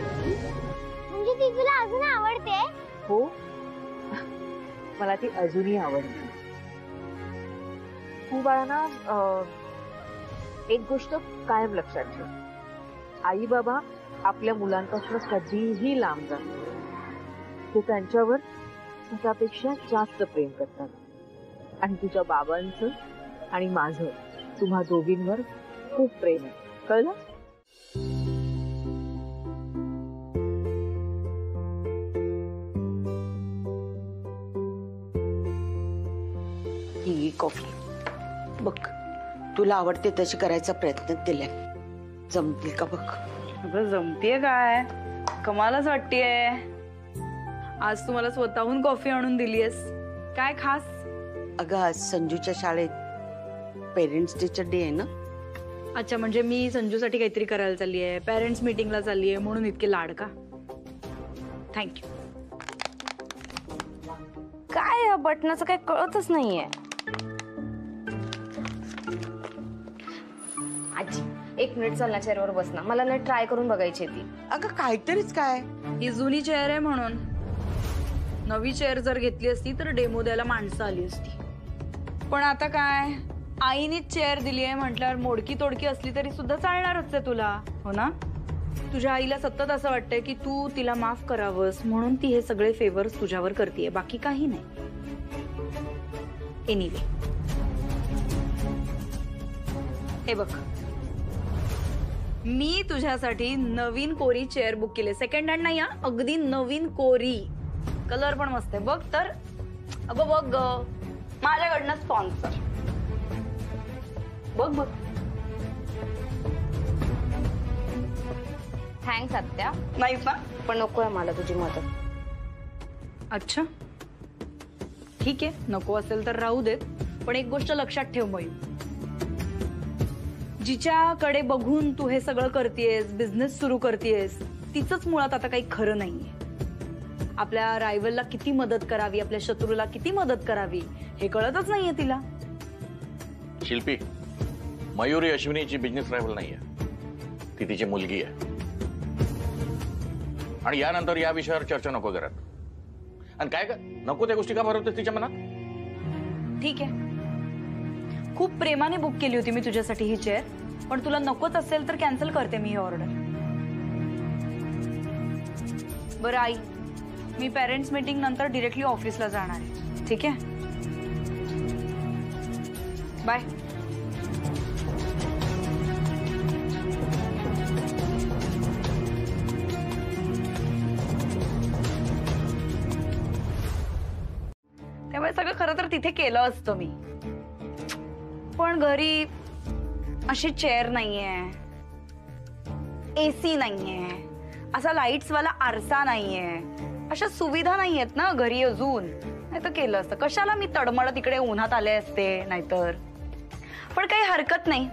म्हणजे ती तुला अजून आवडते? हो, मला ती अजूनही आवडते. तू बाळांना एक गोष्ट कायम लक्षात ठेव, आई बाबा आपल्या मुलांपासून कधीही लांब जातात. ते त्यांच्यावर स्वतःपेक्षा जास्त प्रेम करतात. आणि तुझ्या बाबांचं आणि माझं तुम्हा दोघींवर खूप प्रेम आहे, कळलं? ही कॉफी बघ, तुला आवडते तशी करायचा प्रयत्न केलाय. जमतील का बघ? अगं जमतीये काय, कमालच वाटतेय. आज तू मला स्वतःहून कॉफी आणून दिलीयस. काय खास? अगं आज संजूच्या शाळेत पेरेंट्स टीचर डे आहे ना. अच्छा, म्हणजे मी संजूसाठी काहीतरी करायला चालली आहे, पेरेंट्स मीटिंगला चालली आहे म्हणून इतके लाड का? थँक्यू. काय या बटनाचं काही कळतच नाहीये. आजी, एक मिनिट चल ना, चेअरवर बस ना, मला ना ट्राय करून बघायची ती. अगं काहीतरीच काय, ही जुनी चेअर आहे म्हणून. नवी चेअर जर घेतली असती तर डेमो द्यायला माणसं आली असती. पण आता काय, आईनीच चेअर दिली आहे म्हटल्यावर मोडकी तोडकी असली तरी सुद्धा चालणारच आहे तुला, हो ना? तुझ्या आईला सतत असं वाटतंय की तू तिला माफ करावंस म्हणून ती हे सगळे फेवर्स तुझ्यावर करतेय, बाकी काही नाही. एनिवे, हे बघ, मी तुझ्यासाठी नवीन कोरी चेअर बुक केली. सेकंड हँड नाही, अगदी नवीन कोरी. कलर पण मस्त आहे बघ. तर अगं बघ, माझ्याकडनं स्पॉन्सर. बघ बघ. थँक्स आत्या. नाहीच ना? पण नकोय मला तुझी मदत. अच्छा ठीक आहे, नको असेल तर राहू देत. पण एक गोष्ट लक्षात ठेव मयू, जिच्याकडे बघून तू हे सगळं करतेयस, बिझनेस सुरू करतेयस, तिचंच मुळात आता काही खरं नाहीये. आपल्या रायव्हलला किती मदत करावी, आपल्या शत्रूला किती मदत करावी हे कळतच नाहीये तिला. शिल्पी, मयुरी अश्विनीची बिझनेस रायव्हल नाहीये, ती तिची मुलगी आहे. आणि यानंतर या विषयावर चर्चा नको करत. आणि काय नको त्या गोष्टी का भरवतेस तिच्या मनात? ठीक आहे, खूप प्रेमाने बुक केली होती मी तुझ्यासाठी ही चेअर, पण तुला नकोच असेल तर कॅन्सल करते मी ही ऑर्डर. बरं आई, मी पेरेंट्स मीटिंग नंतर डिरेक्टली ऑफिसला जाणार आहे. ठीक आहे, बाय. त्यामुळे सगळं खरं तर तिथे केलं असतं मी, पण घरी अशी चेअर नाहीये, एसी नाहीये, असा लाईट्स वाला आरसा नाहीये, अशा सुविधा नाहीयेत ना घरी अजून. नाही तर केलं असतं. कशाला मी तडमड तिकडे उन्हात आले असते नाहीतर. पण काही हरकत नाही,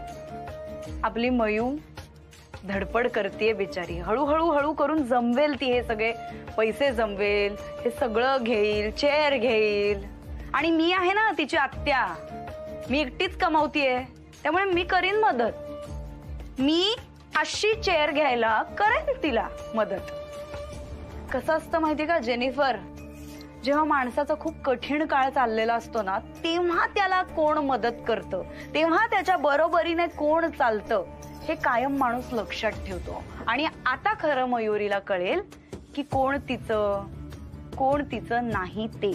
आपली मयू धडपड करतेय बिचारी. हळूहळू हळू करून जमवेल ती, हे सगळे पैसे जमवेल, हे सगळं घेईल, चेअर घेईल. आणि मी आहे ना तिची आत्या, मी एकटीच कमावतीये, त्यामुळे मी करीन मदत. मी अशी चेअर घ्यायला करेन तिला मदत. कसं असतं माहितीये का जेनिफर, जेव्हा माणसाचा खूप कठीण काळ चाललेला असतो ना, तेव्हा त्याला कोण मदत करतं, तेव्हा त्याच्या बरोबरीने कोण चालतं, हे कायम माणूस लक्षात ठेवतो. आणि आता खरं मयुरीला कळेल की कोण तिचं नाही ते.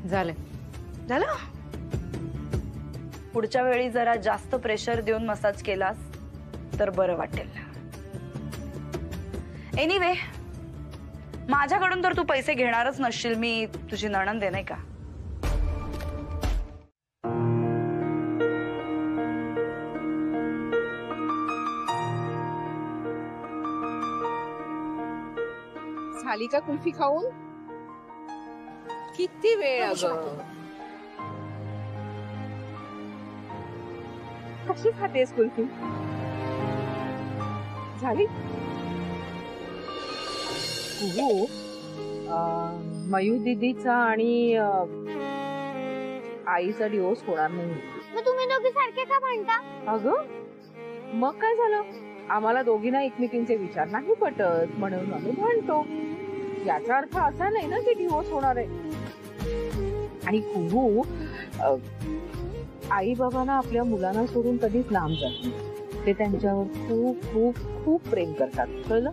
झालं झालं. पुढच्या वेळी जरा जास्त प्रेशर देऊन मसाज केलास तर बरं वाटेल. एनिवे, माझ्याकडून तर तू पैसे घेणारच नसशील, मी तुझी नणंद आहे नाही का. झाली का कुल्फी खाऊन? किती वेळ अगं, कशी खातेस कुल्फी? झाली? मयू दीदीचा आणि आईचा डिवोर्स होणार नाही. मग तुम्ही दोघी सारखे का म्हणता? अगं मग काय झालं, आम्हाला दोघींना एकमेकींचे विचार नाही पटत म्हणून आम्ही भांडतो. याचा अर्थ असा नाही ना की डिवोर्स होणार आहे. आणि कुहू आई बाबांना आपल्या मुलांना सोडून कधीच लांब जात नाही. ते त्यांच्यावर खूप खूप खूप प्रेम करतात, कळलं?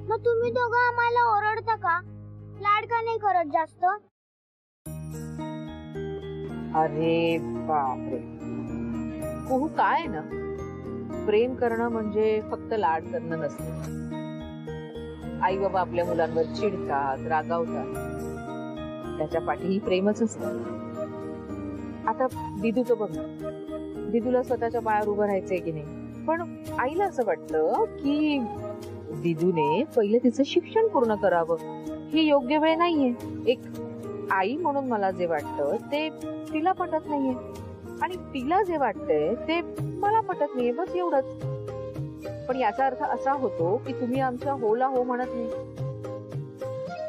मग तुम्ही दोघं आम्हाला ओरडता का? लाड का नाही करत जास्त? अरे बापरे, कुहू काय ना, प्रेम करणं म्हणजे फक्त लाड करणं नसतं. आई बाबा आपल्या मुलांवर चिडतात, रागावतात, त्याच्या पाठीही प्रेमच असतं. आता दिदूचं बघ, दिदूला स्वतःच्या पायावर उभं राहायचंय की नाही, पण आईला असं वाटतं की दिदूने पहिले तिचं शिक्षण पूर्ण करावं. ही योग्य वेळ नाहीये. एक आई म्हणून मला जे वाटतं ते तिला पटत नाहीये, आणि तिला जे वाटतंय ते मला पटत नाहीये, बस एवढंच. पण याचा अर्थ असा होतो की तुम्ही आमच्या होला हो म्हणत नाही.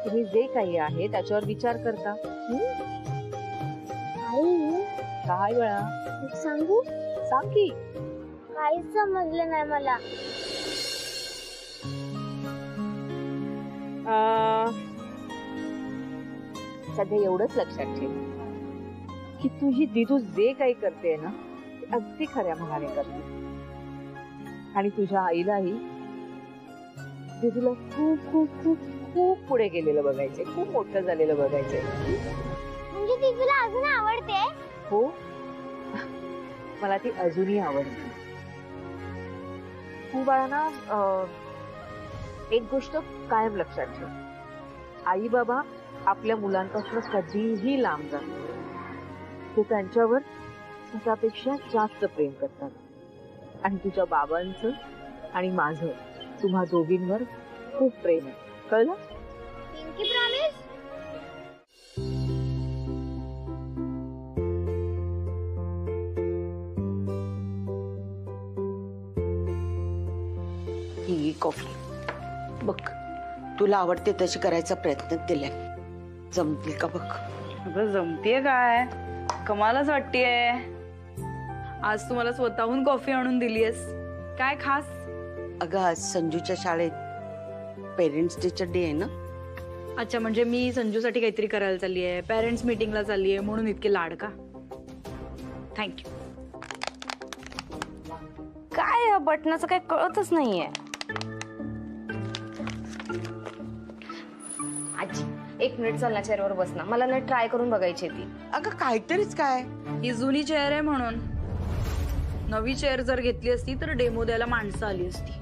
तुम्ही जे काही आहे त्याच्यावर विचार करता. आई, काय वेळा सांगू? सांग की. काहीच समजलं नाही मला. सध्या एवढंच लक्षात ठेव की तुझी दिदू जे काही करते ना ते अगदी खऱ्या मनाने करते आणि तुझ्या आईलाही दिदूला खूप खूप खूप खूप पुढे गेलेलं बघायचंय, खूप मोठं झालेलं बघायचंय. म्हणजे ती तुला अजून आवडते? हो, मला ती अजूनही आवडते. तू बाळांना एक गोष्ट कायम लक्षात ठेव, आई बाबा आपल्या मुलांपासून कधीही लांब जात नाही. ते त्यांच्यावर स्वतःपेक्षा जास्त प्रेम करतात आणि तुझ्या बाबांचं आणि माझं तुम्हा दोघींवर खूप प्रेम आहे, कळलं? Pinky promise? ही कॉफी बघ, तुला आवडते तशी करायचा प्रयत्न केलाय, जमतील का बघ. अगं जमतीये काय, कमालच वाटतेय. आज तू मला स्वतःहून कॉफी आणून दिलीयस, काय खास? अगं आज संजूच्या शाळेत पेरेंट्स टीचर डे आहे ना. अच्छा, म्हणजे मी संजूसाठी काहीतरी करायला चालली आहे, पेरेंट्स मीटिंगला चालली आहे म्हणून इतके लाड का? थँक्यू. काय या बटनाचं काही कळतच नाहीये. आजी एक मिनिट चल ना, चेअरवर बस ना, मला ना ट्राय करून बघायची ती. अगं काहीतरीच काय, ही जुनी चेअर आहे म्हणून. नवी चेअर जर घेतली असती तर डेमो द्यायला माणसं आली असती.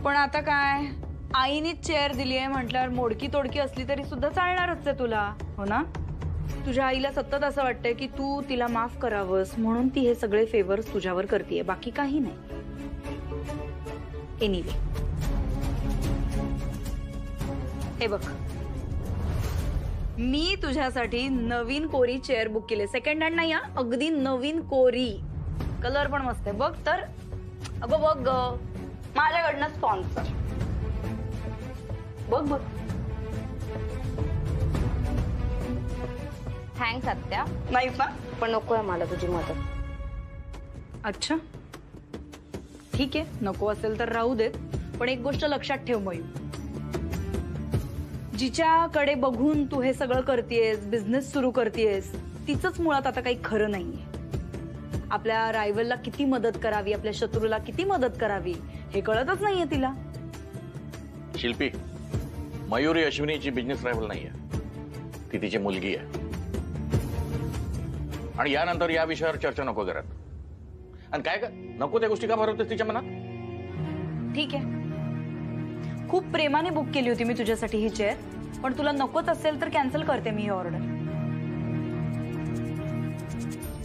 पण आता काय, आईनीच चेअर दिली आहे म्हटल्यावर मोडकी तोडकी असली तरी सुद्धा चालणारच आहे तुला, हो ना? तुझ्या आईला सतत असं वाटतंय की तू तिला माफ करावंस म्हणून ती हे सगळे फेवर्स तुझ्यावर करतेय, बाकी काही नाही. एनिवे, हे बघ, मी तुझ्यासाठी नवीन कोरी चेअर बुक केली, सेकंड हँड नाही, अगदी नवीन कोरी. कलर पण मस्त आहे बघ. तर अगं बघ, माझ्याकडनं स्पॉन्सर. बघ बघ. थँक्स आत्या. नाहीच ना, पण नकोय मला तुझी मदत. अच्छा ठीक आहे, नको असेल तर राहू देत. पण एक गोष्ट लक्षात ठेव मयू, जिच्याकडे बघून तू हे सगळं करतेयस, बिझनेस सुरू करतेयस, तिचंच मुळात आता काही खरं नाहीये. आपल्या रायव्हलला किती मदत करावी, आपल्या शत्रूला किती मदत करावी हे कळतच नाहीये तिला. शिल्पी, मयुरी अश्विनीची बिझनेस रायव्हल नाहीये, ती तिची मुलगी आहे. आणि यानंतर या विषयावर चर्चा नको करत. आणि काय नको त्या गोष्टी का भरवतेस तिच्या मनात? ठीक आहे, खूप प्रेमाने बुक केली होती मी तुझ्यासाठी ही चेअर, पण तुला नकोच असेल तर कॅन्सल करते मी ही ऑर्डर.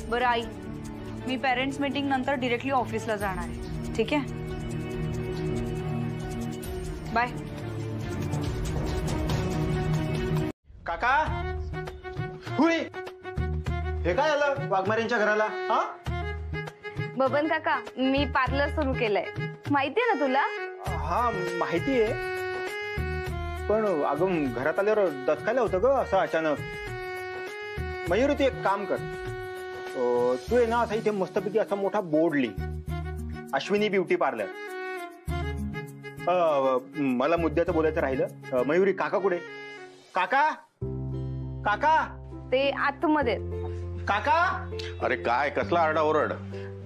बरं आई, मी पेरेंट्स मीटिंग नंतर डिरेक्टली ऑफिसला जाणार आहे, ठीक आहे? बाय. काका, हुई, हे काय आलं वाघमारेंच्या घराला? हा बबन काका, मी पार्लर सुरू केलंय, माहितीये ना तुला? हा माहिती आहे, पण अगं घरात आल्यावर दचकायला होतं ग असं अचानक. मयूर, तू एक काम कर, तू आहे ना असा इथे मस्तपैकी असा मोठा बोर्ड लिही, अश्विनी ब्युटी पार्लर. मला मुद्द्याचं बोलायचं राहिलं. मयुरी, काका कुठे? काका, काका, ते आतमध्ये. काका. अरे काय, कसला आरडाओरड?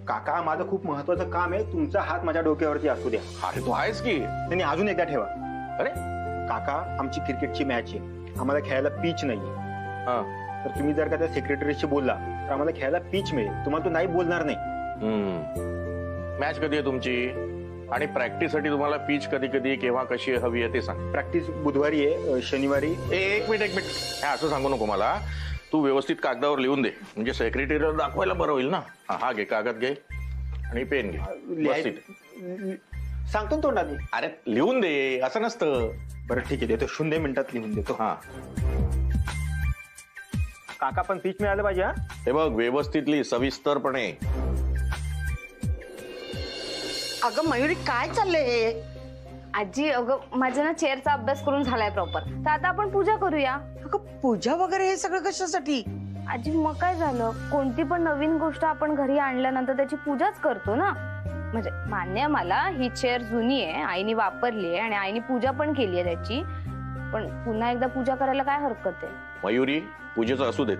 काका, माझं खूप महत्वाचं काम आहे, तुमचा हात माझ्या डोक्यावरती असू द्या. अरे तू आहेस की. नाही, अजून एकदा ठेवा. अरे काका, आमची क्रिकेटची मॅच आहे, आम्हाला खेळायला पिच नाहीये. तर तुम्ही जर का त्या सेक्रेटरीशी बोलला तर आम्हाला खेळायला पिच मिळेल, तुम्हाला तो नाही बोलणार नाही. मॅच कधी आहे तुमची? आणि प्रॅक्टिस साठी तुम्हाला पिच कधी कधी केव्हा कशी हवी आहे ते सांग. प्रॅक्टिस बुधवारी आहे, शनिवारी. एक मिनिट हे असं सांगू नको मला. तू व्यवस्थित कागदावर लिहून दे, म्हणजे सेक्रेटरीला दाखवायला बरं होईल ना. हा घे, कागद घे आणि पेन घे. सांगतो ना तोंडाने. अरे लिहून दे, असं नसतं. बरं ठीक आहे, देतो, 0 मिनिटात लिहून देतो. हा काका, पण पिच मिळालं पाहिजे. हा, हे बघ, व्यवस्थितली, सविस्तरपणे. अगं मयुरी, काय चाललंय? आजी, अगं माझ्या ना चेअरचा अभ्यास करून झालाय प्रॉपर, तर आता आपण पूजा करूया. अगं पूजा वगैरे हे सगळं कशासाठी? आजी, मग काय झालं, कोणती पण नवीन गोष्ट आपण घरी आणल्यानंतर त्याची पूजाच करतो ना. म्हणजे मान्य मला ही चेअर जुनी आहे, आईने वापरली आहे आणि आईने पूजा पण केली आहे त्याची, पण पुन्हा एकदा पूजा करायला काय हरकत आहे? मयुरी, पूजेचं असू देत.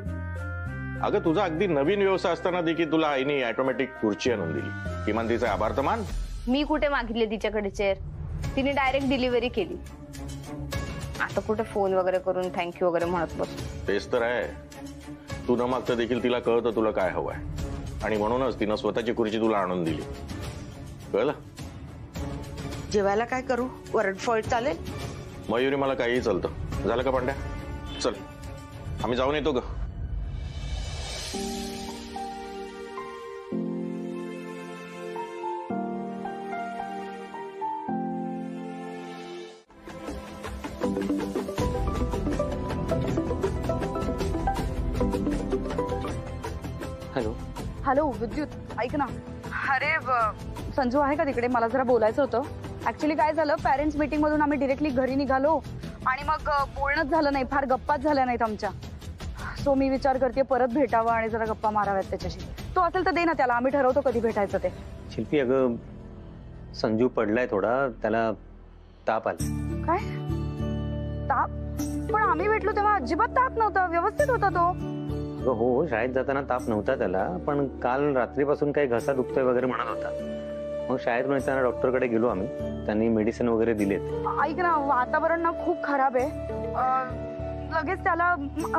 अगं तुझा अगदी नवीन व्यवसाय असताना देखील तुला आईने ऑटोमॅटिक खुर्ची आणून दिली. किमान तिचा आभार तर मान. मी कुठे मागितले तिच्याकडे चेअर? तिने डायरेक्ट डिलिव्हरी केली. आता कुठे फोन वगैरे करून थँक्यू वगैरे म्हणत बस. तेच तर आहे, तू न मागता देखील तिला कळतं तुला काय हवंय, आणि म्हणूनच तिनं स्वतःची खुर्ची तुला आणून दिली. कळलं? जेवायला काय करू? वरणफळ चालेल? मयुरी, मला काहीही चालतं. झालं का पांड्या? चल आम्ही जाऊन येतो ग. हॅलो हॅलो विद्युत, ऐक ना. अरे संजू आहे का तिकडे? मला जरा बोलायचं होतं. ऍक्च्युली काय झालं, पेरेंट्स मीटिंग मधून आम्ही डिरेक्टली घरी निघालो आणि मग बोलणंच झालं नाही, फार गप्पाच झाल्या नाहीत आमच्या. सो मी विचार करते परत भेटावं आणि जरा गप्पा माराव्यात त्याच्याशी. तो असेल तर दे ना त्याला, आम्ही ठरवतो कधी भेटायचं ते. शिल्पी, अगं संजू पडलाय थोडा, त्याला ताप आला. काय ताप? पण आम्ही भेटलो तेव्हा अजिबात ताप नव्हता, व्यवस्थित होता तो. हो, शाळेत जाताना ताप नव्हता त्याला, पण काल रात्रीपासून काही घसा दुखतोय वगैरे म्हणत होता. मग शाळेतून येताना डॉक्टरकडे गेलो आम्ही, त्यांनी मेडिसिन वगैरे दिलेत. ऐक ना, वातावरण ना खूप खराब आहे. लगेच त्याला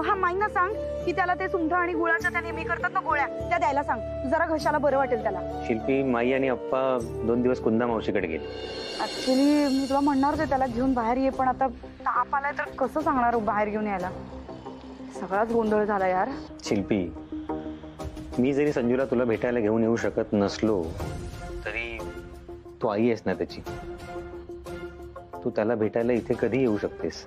हा माईना सांग की त्याला ते सुंठ आणि गुळाच्या त्या नेहमी करतात ना गोळ्या, त्या द्यायला सांग. जरा घशाला बरं वाटेल त्याला. शिल्पी, माई आणि अप्पा 2 दिवस कुंदा मावशीकडे गेले. ऍक्च्युली मी तुला म्हणणार होते त्याला घेऊन बाहेर ये, पण आता ताप आलाय तर कसं सांगणार बाहेर घेऊन यायला? सगळाच गोंधळ झाला यार. शिल्पी, मी जरी संजूला तुला भेटायला घेऊन येऊ शकत नसलो तरी तू आई आहेस ना त्याची. तू त्याला भेटायला इथे कधी येऊ शकतेस.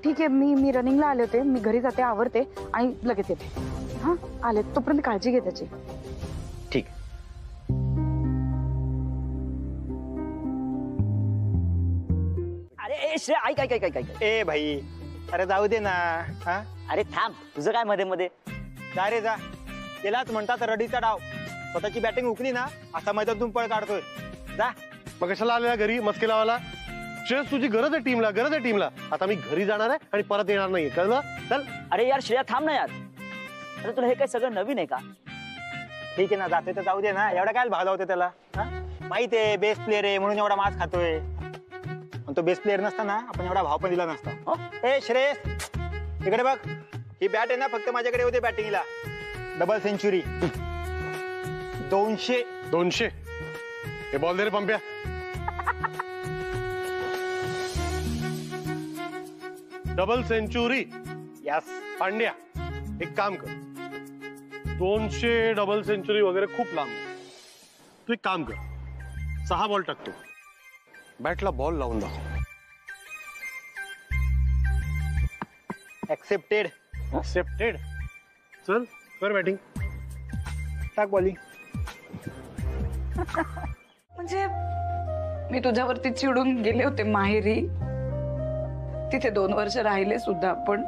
ठीक आहे, मी रनिंगला आले होते, मी घरी जाते, आवरते आणि लगेच येते. हा आले, तोपर्यंत काळजी घे त्याची. ठीक. अरे श्रेया, ऐक ऐक ऐक ऐक. ए भाई, अरे जाऊ दे ना. हा, अरे थांब, तुझं काय मध्ये मध्ये? जा रे जा. त्यालाच म्हणतात रडीचा डाव. स्वतःची बॅटिंग उकली ना, आता मैदानातून पळ काढतोय. जा. मग कशाला आलेला घरी मस्के लावायला? श्रेयस, तुझी गरज आहे टीमला, गरज आहे टीमला. आता मी घरी जाणार आहे आणि परत येणार नाही, कळलं? चल. अरे यार श्रेया, थांब ना यार. अरे तुला हे काय सगळं नवीन आहे का? ठीक आहे ना, जातोय तर जाऊ दे ना. एवढा काय भावला होता त्याला? माहित आहे बेस्ट प्लेअर आहे म्हणून एवढा मास खातोय. पण तो बेस्ट प्लेअर नसता ना, आपण एवढा भाव पण दिला नसता. ए श्रेयस, इकडे बघ. ही बॅट आहे ना, फक्त माझ्याकडे होते बॅटिंगला. Double century. 200. हे बॉल दे रे पंप्या. Double century. यस. पांड्या, एक काम कर, 200 डबल सेंचुरी वगैरे खूप लांब. तू एक काम कर, 6 बॉल टाकतो, बॅटला बॉल लावून दाखव. ऍक्सेप्टेड. चल कर बॅटिंग. टाक बॉलिंग. म्हणजे मी तुझ्यावरती चिडून गेले होते माहेरी, तिथे 2 वर्ष राहिले सुद्धा, पण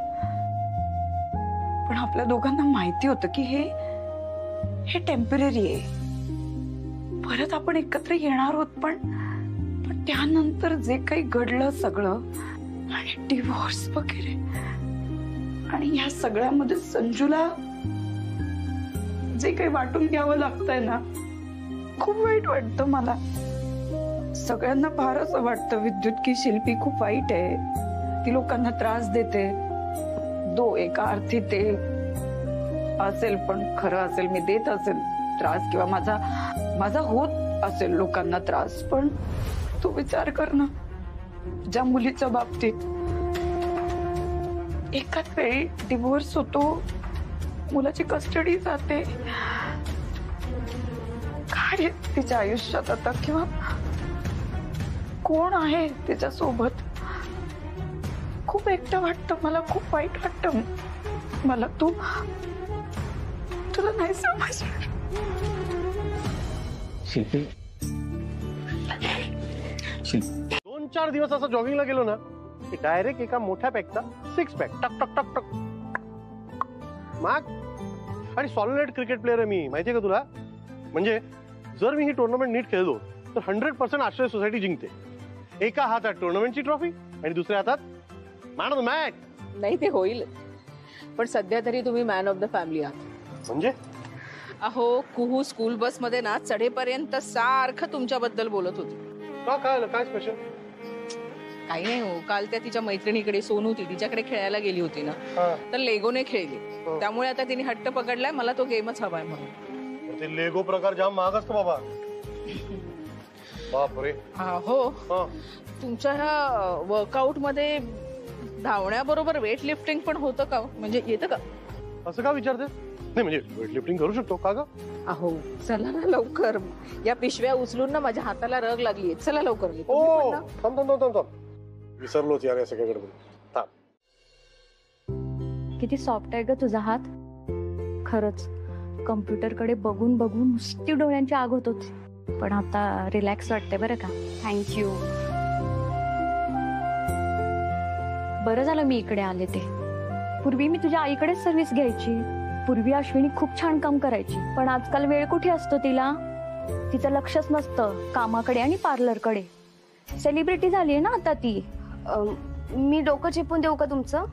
आपल्या दोघांना माहिती होतं की हे टेम्पररी आहे. परत आपण एकत्र येणार आहोत, पण त्यानंतर जे काही घडलं सगळं आणि डिवोर्स वगैरे, आणि या सगळ्यामध्ये संजूला जे काही वाटून घ्यावं लागतंय ना, खूप वाईट वाटतं मला. सगळ्यांना फार असं वाटतं विद्युत की शिल्पी खूप वाईट आहे, ती लोकांना त्रास देते. एका अर्थी ते असेल, पण खरं असेल, मी देत असेल त्रास किंवा माझा होत असेल लोकांना त्रास. पण तू विचार कर ना, ज्या मुलीच्या बाबतीत एकाच वेळी डिवोर्स होतो, मुलाची कस्टडी जाते, काय तिच्या आयुष्यात आता, किंवा कोण आहे तिच्या सोबत, खूप एकटं वाटतं मला, खूप वाईट वाटतं मला. तुला नाही समजणार. शिल्पी, 2-4 दिवस असं जॉगिंगला गेलो ना, की डायरेक्ट एका मोठ्या पॅकचा 6 पॅक टक टक टक टक माग. आणि सॉलिड क्रिकेट प्लेअर आहे मी, माहितीये का तुला? म्हणजे जर मी ही टुर्नामेंट नीट खेळलो तर 100% आश्रय सोसायटी जिंकते. एका हातात टुर्नामेंटची ट्रॉफी आणि दुसऱ्या हातात मॅन ऑफ द मॅच. नाही ते होईल, पण सध्या तरी तुम्ही मॅन ऑफ द फॅमिली आहात. म्हणजे अहो कुहू स्कूल बस मध्ये ना चढेपर्यंत सारखं तुमच्याबद्दल बोलत होती. काय स्पेशल? काही नाही हो, काल त्या तिच्या मैत्रिणीकडे सोनू होती, तिच्याकडे खेळायला गेली होती ना, तर लेगोने खेळली. त्यामुळे आता तिने हट्ट पकडलाय मला तो गेमच हवाय म्हणून. ते लेगो प्रकार जाम महाग असतो बाबा. बापरे. हो, तुमच्या ह्या वर्कआउट मध्ये धावण्याबरोबर वेट लिफ्टिंग पण होतं का? म्हणजे येतं का? असं का विचारते? नाही म्हणजे वेट लिफ्टिंग करू शकतो का ग? अहो चला ना लवकर, या पिशव्या उचलून ना माझ्या हाताला रग लागली. चला लवकर. थांब विसरलोच यार या सगळ्याकडे. किती सॉफ्ट आहे ग तुझा हात. खरंच कम्प्युटरकडे बघून बघून नुसती डोळ्यांची आग होत होती, पण आता रिलॅक्स वाटते बरं का. थँक्यू. बरं झालं मी इकडे आले. ते पूर्वी मी तुझ्या आईकडेच सर्व्हिस घ्यायची. पूर्वी अश्विनी खूप छान काम करायची, पण आजकाल वेळ कुठे असतो तिला. तिचं लक्षच नसतं कामाकडे आणि पार्लरकडे. सेलिब्रिटी झाली आहे ना आता ती. मी डोकं चेपून देऊ का तुमचं?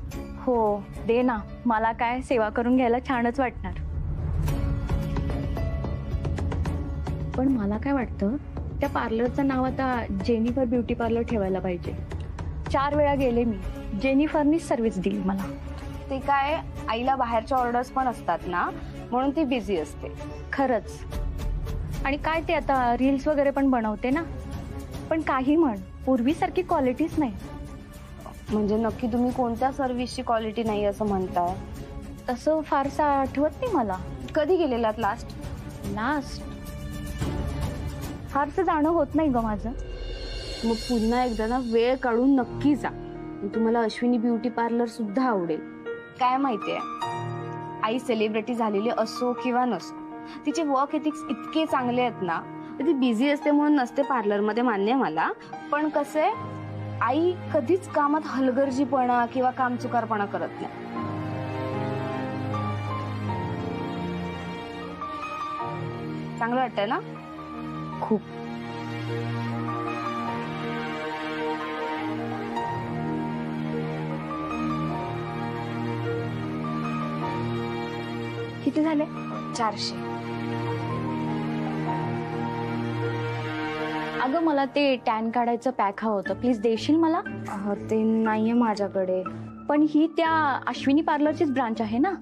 हो दे ना, मला काय सेवा करून घ्यायला छानच वाटणार. पण मला काय वाटतं त्या पार्लरचं नाव आता जेनिफर ब्युटी पार्लर ठेवायला पाहिजे. 4 वेळा गेले मी, जेनिफरनीच सर्व्हिस दिली मला. ते काय आईला बाहेरच्या ऑर्डर्स पण असतात ना, म्हणून ती बिझी असते. खरंच. आणि काय ते आता रील्स वगैरे पण बनवते ना. पण काही म्हण, पूर्वीसारखी क्वालिटीच नाही. म्हणजे नक्की तुम्ही कोणत्या सर्व्हिसची क्वालिटी नाही असं म्हणताय? तसं फारसं आठवत नाही मला. कधी गेलेलात लास्ट? फारसं जाणं होत नाही ग माझं. मग पुन्हा एकदा ना वेळ काढून नक्की जा. तुम्हाला अश्विनी ब्युटी पार्लर सुद्धा आवडेल. काय माहितीये, आई सेलिब्रिटी झालेली असो किंवा नसो, तिचे वर्क एथिक्स इतके चांगले आहेत ना. ती बिझी असते म्हणून नसते पार्लरमध्ये, मान्य मला. पण कसं आहे, आई कधीच कामात हलगर्जीपणा किंवा कामचुकारपणा करत नाही. चांगलं वाटतंय ना? खूप. किती झाले? 400. अगं मला ते टॅन काढायचं पॅक हवं होतं, प्लीज देशील मला? ते नाहीये माझ्याकडे. पण ही त्या अश्विनी पार्लरचीच ब्रांच आहे ना?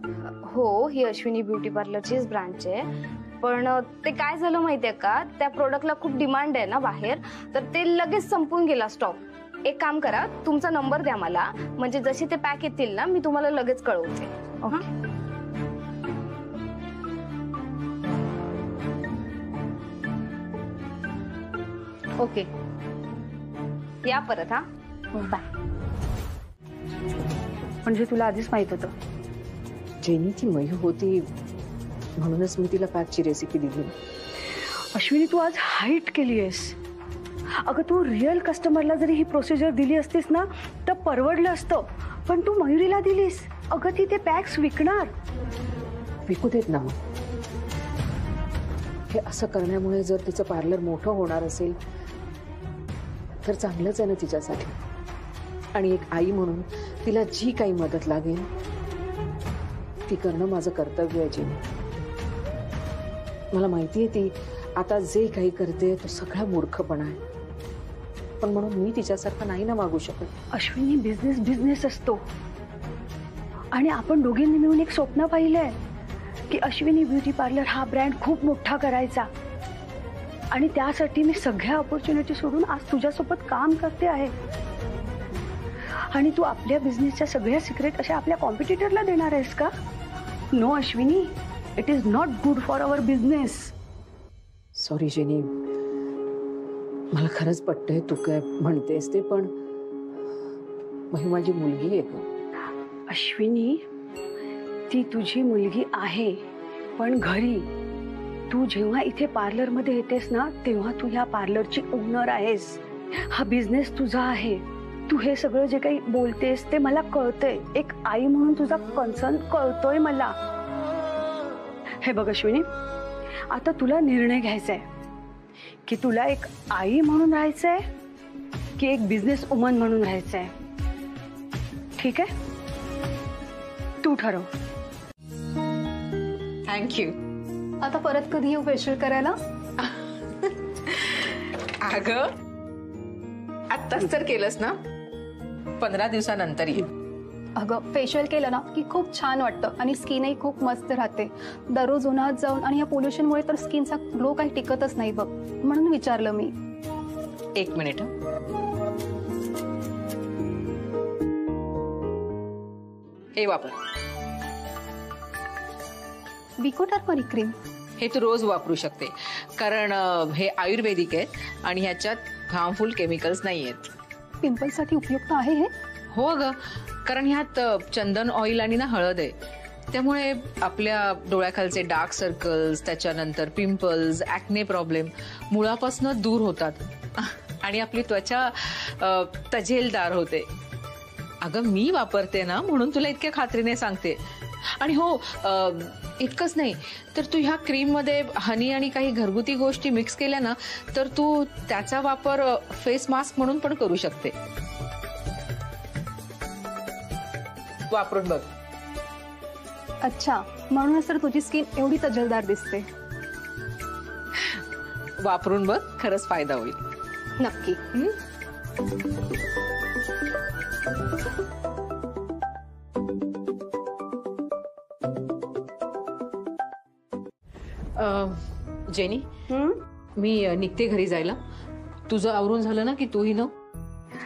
हो, ही अश्विनी ब्युटी पार्लरचीच ब्रांच आहे. पण ते काय झालं माहितीये का, त्या प्रोडक्टला खूप डिमांड आहे ना बाहेर, तर ते लगेच संपून गेला स्टॉक. एक काम करा, तुमचा नंबर द्या मला, म्हणजे जसे ते पॅक येतील ना मी तुम्हाला लगेच कळवते. ओके, या परत. हा बाय. म्हणजे तुला आधीच माहित होतं? जेनीची मयू होती म्हणूनच मी तिला पॅकची रेसिपी दिली. अश्विनी तू आज हाईट केली आहेस. अगं तू रिअल कस्टमरला जरी ही प्रोसिजर दिली असतीस ना तर परवडलं असतं, पण तू मयुरीला दिलीस. अगं ती ते पॅक्स विकणार. विकू देत ना. हे असं करण्यामुळे जर तिचं पार्लर मोठं होणार असेल तर चांगलंच आहे ना तिच्यासाठी. आणि एक आई म्हणून तिला जी काही मदत लागेल ती करणं माझं कर्तव्य आहे. जेनी, मला माहितीये ती आता जे काही करते तो सगळा मूर्खपणा आहे, पण म्हणून मी तिच्यासारखं नाही ना वागू शकत. अश्विनी, बिझनेस असतो. आणि आपण दोघींनी मिळून एक स्वप्न पाहिलंय की अश्विनी ब्युटी पार्लर हा ब्रँड खूप मोठा करायचा. आणि त्यासाठी मी सगळ्या ऑपॉर्च्युनिटी सोडून आज तुझ्यासोबत काम करते आहे. आणि तू आपल्या बिझनेसच्या सगळ्या सिक्रेट अशा आपल्या कॉम्पिटिटरला देणार आहेस का? No Ashwini, it is not good for our business. Sorry Jenny, मला खरंच पटतंय तू काय म्हणतेस ते, पण माझी मुलगी आहे का? अश्विनी, ती तुझी मुलगी आहे, पण घरी तू जेव्हा इथे पार्लरमध्ये येतेस ना तेव्हा तू ह्या पार्लरची ओनर आहेस. हा बिझनेस तुझा आहे. तू हे सगळं जे काही बोलतेस ते मला कळतंय. एक आई म्हणून तुझा कन्सर्न कळतोय मला. हे बघ अश्विनी, आता तुला निर्णय घ्यायचा आहे की तुला एक आई म्हणून राहायचंय की एक बिझनेस वुमन म्हणून राहायचंय. ठीक आहे, तू ठरव. थँक्यू. आता परत कधी येऊ फेशियल करायला? अगं आत्ताच तर केलंस ना, 15 दिवसानंतर ये. अगं फेशियल केलं ना की खूप छान वाटतं आणि स्किनही खूप मस्त राहते. दररोज उन्हात जाऊन आणि या पोल्युशनमुळे तर स्किनचा ग्लो काही टिकतच नाही बघ, म्हणून विचारलं मी. 1 मिनिट. हे वापर. विको टर्मरिक क्रीम. हे तू रोज वापरू शकते, कारण हे आयुर्वेदिक आहे आणि ह्याच्यात हार्मफुल केमिकल्स नाही आहेत. पिंपल्ससाठी उपयुक्त आहे हे? हो ग, कारण ह्यात चंदन ऑइल आणि ना हळद आहे, त्यामुळे आपल्या डोळ्याखालचे डार्क सर्कल्स, त्याच्यानंतर पिंपल्स, ॲक्ने प्रॉब्लेम मुळापासून दूर होतात आणि आपली त्वचा तजेलदार होते. अगं मी वापरते ना, म्हणून तुला इतक्या खात्रीने सांगते. आणि हो, इतकंच नाही तर तू ह्या क्रीम मध्ये हनी आणि काही घरगुती गोष्टी मिक्स केल्या ना, तर तू त्याचा वापर फेस मास्क म्हणून पण करू शकते. वापरून बघ. अच्छा, म्हणूनच तर तुझी स्किन एवढी तजेलदार दिसते. वापरून बघ, खरंच फायदा होईल. नक्की. जेनी, मी निघते घरी जायला. तुझं आवरून झालं ना की तूही न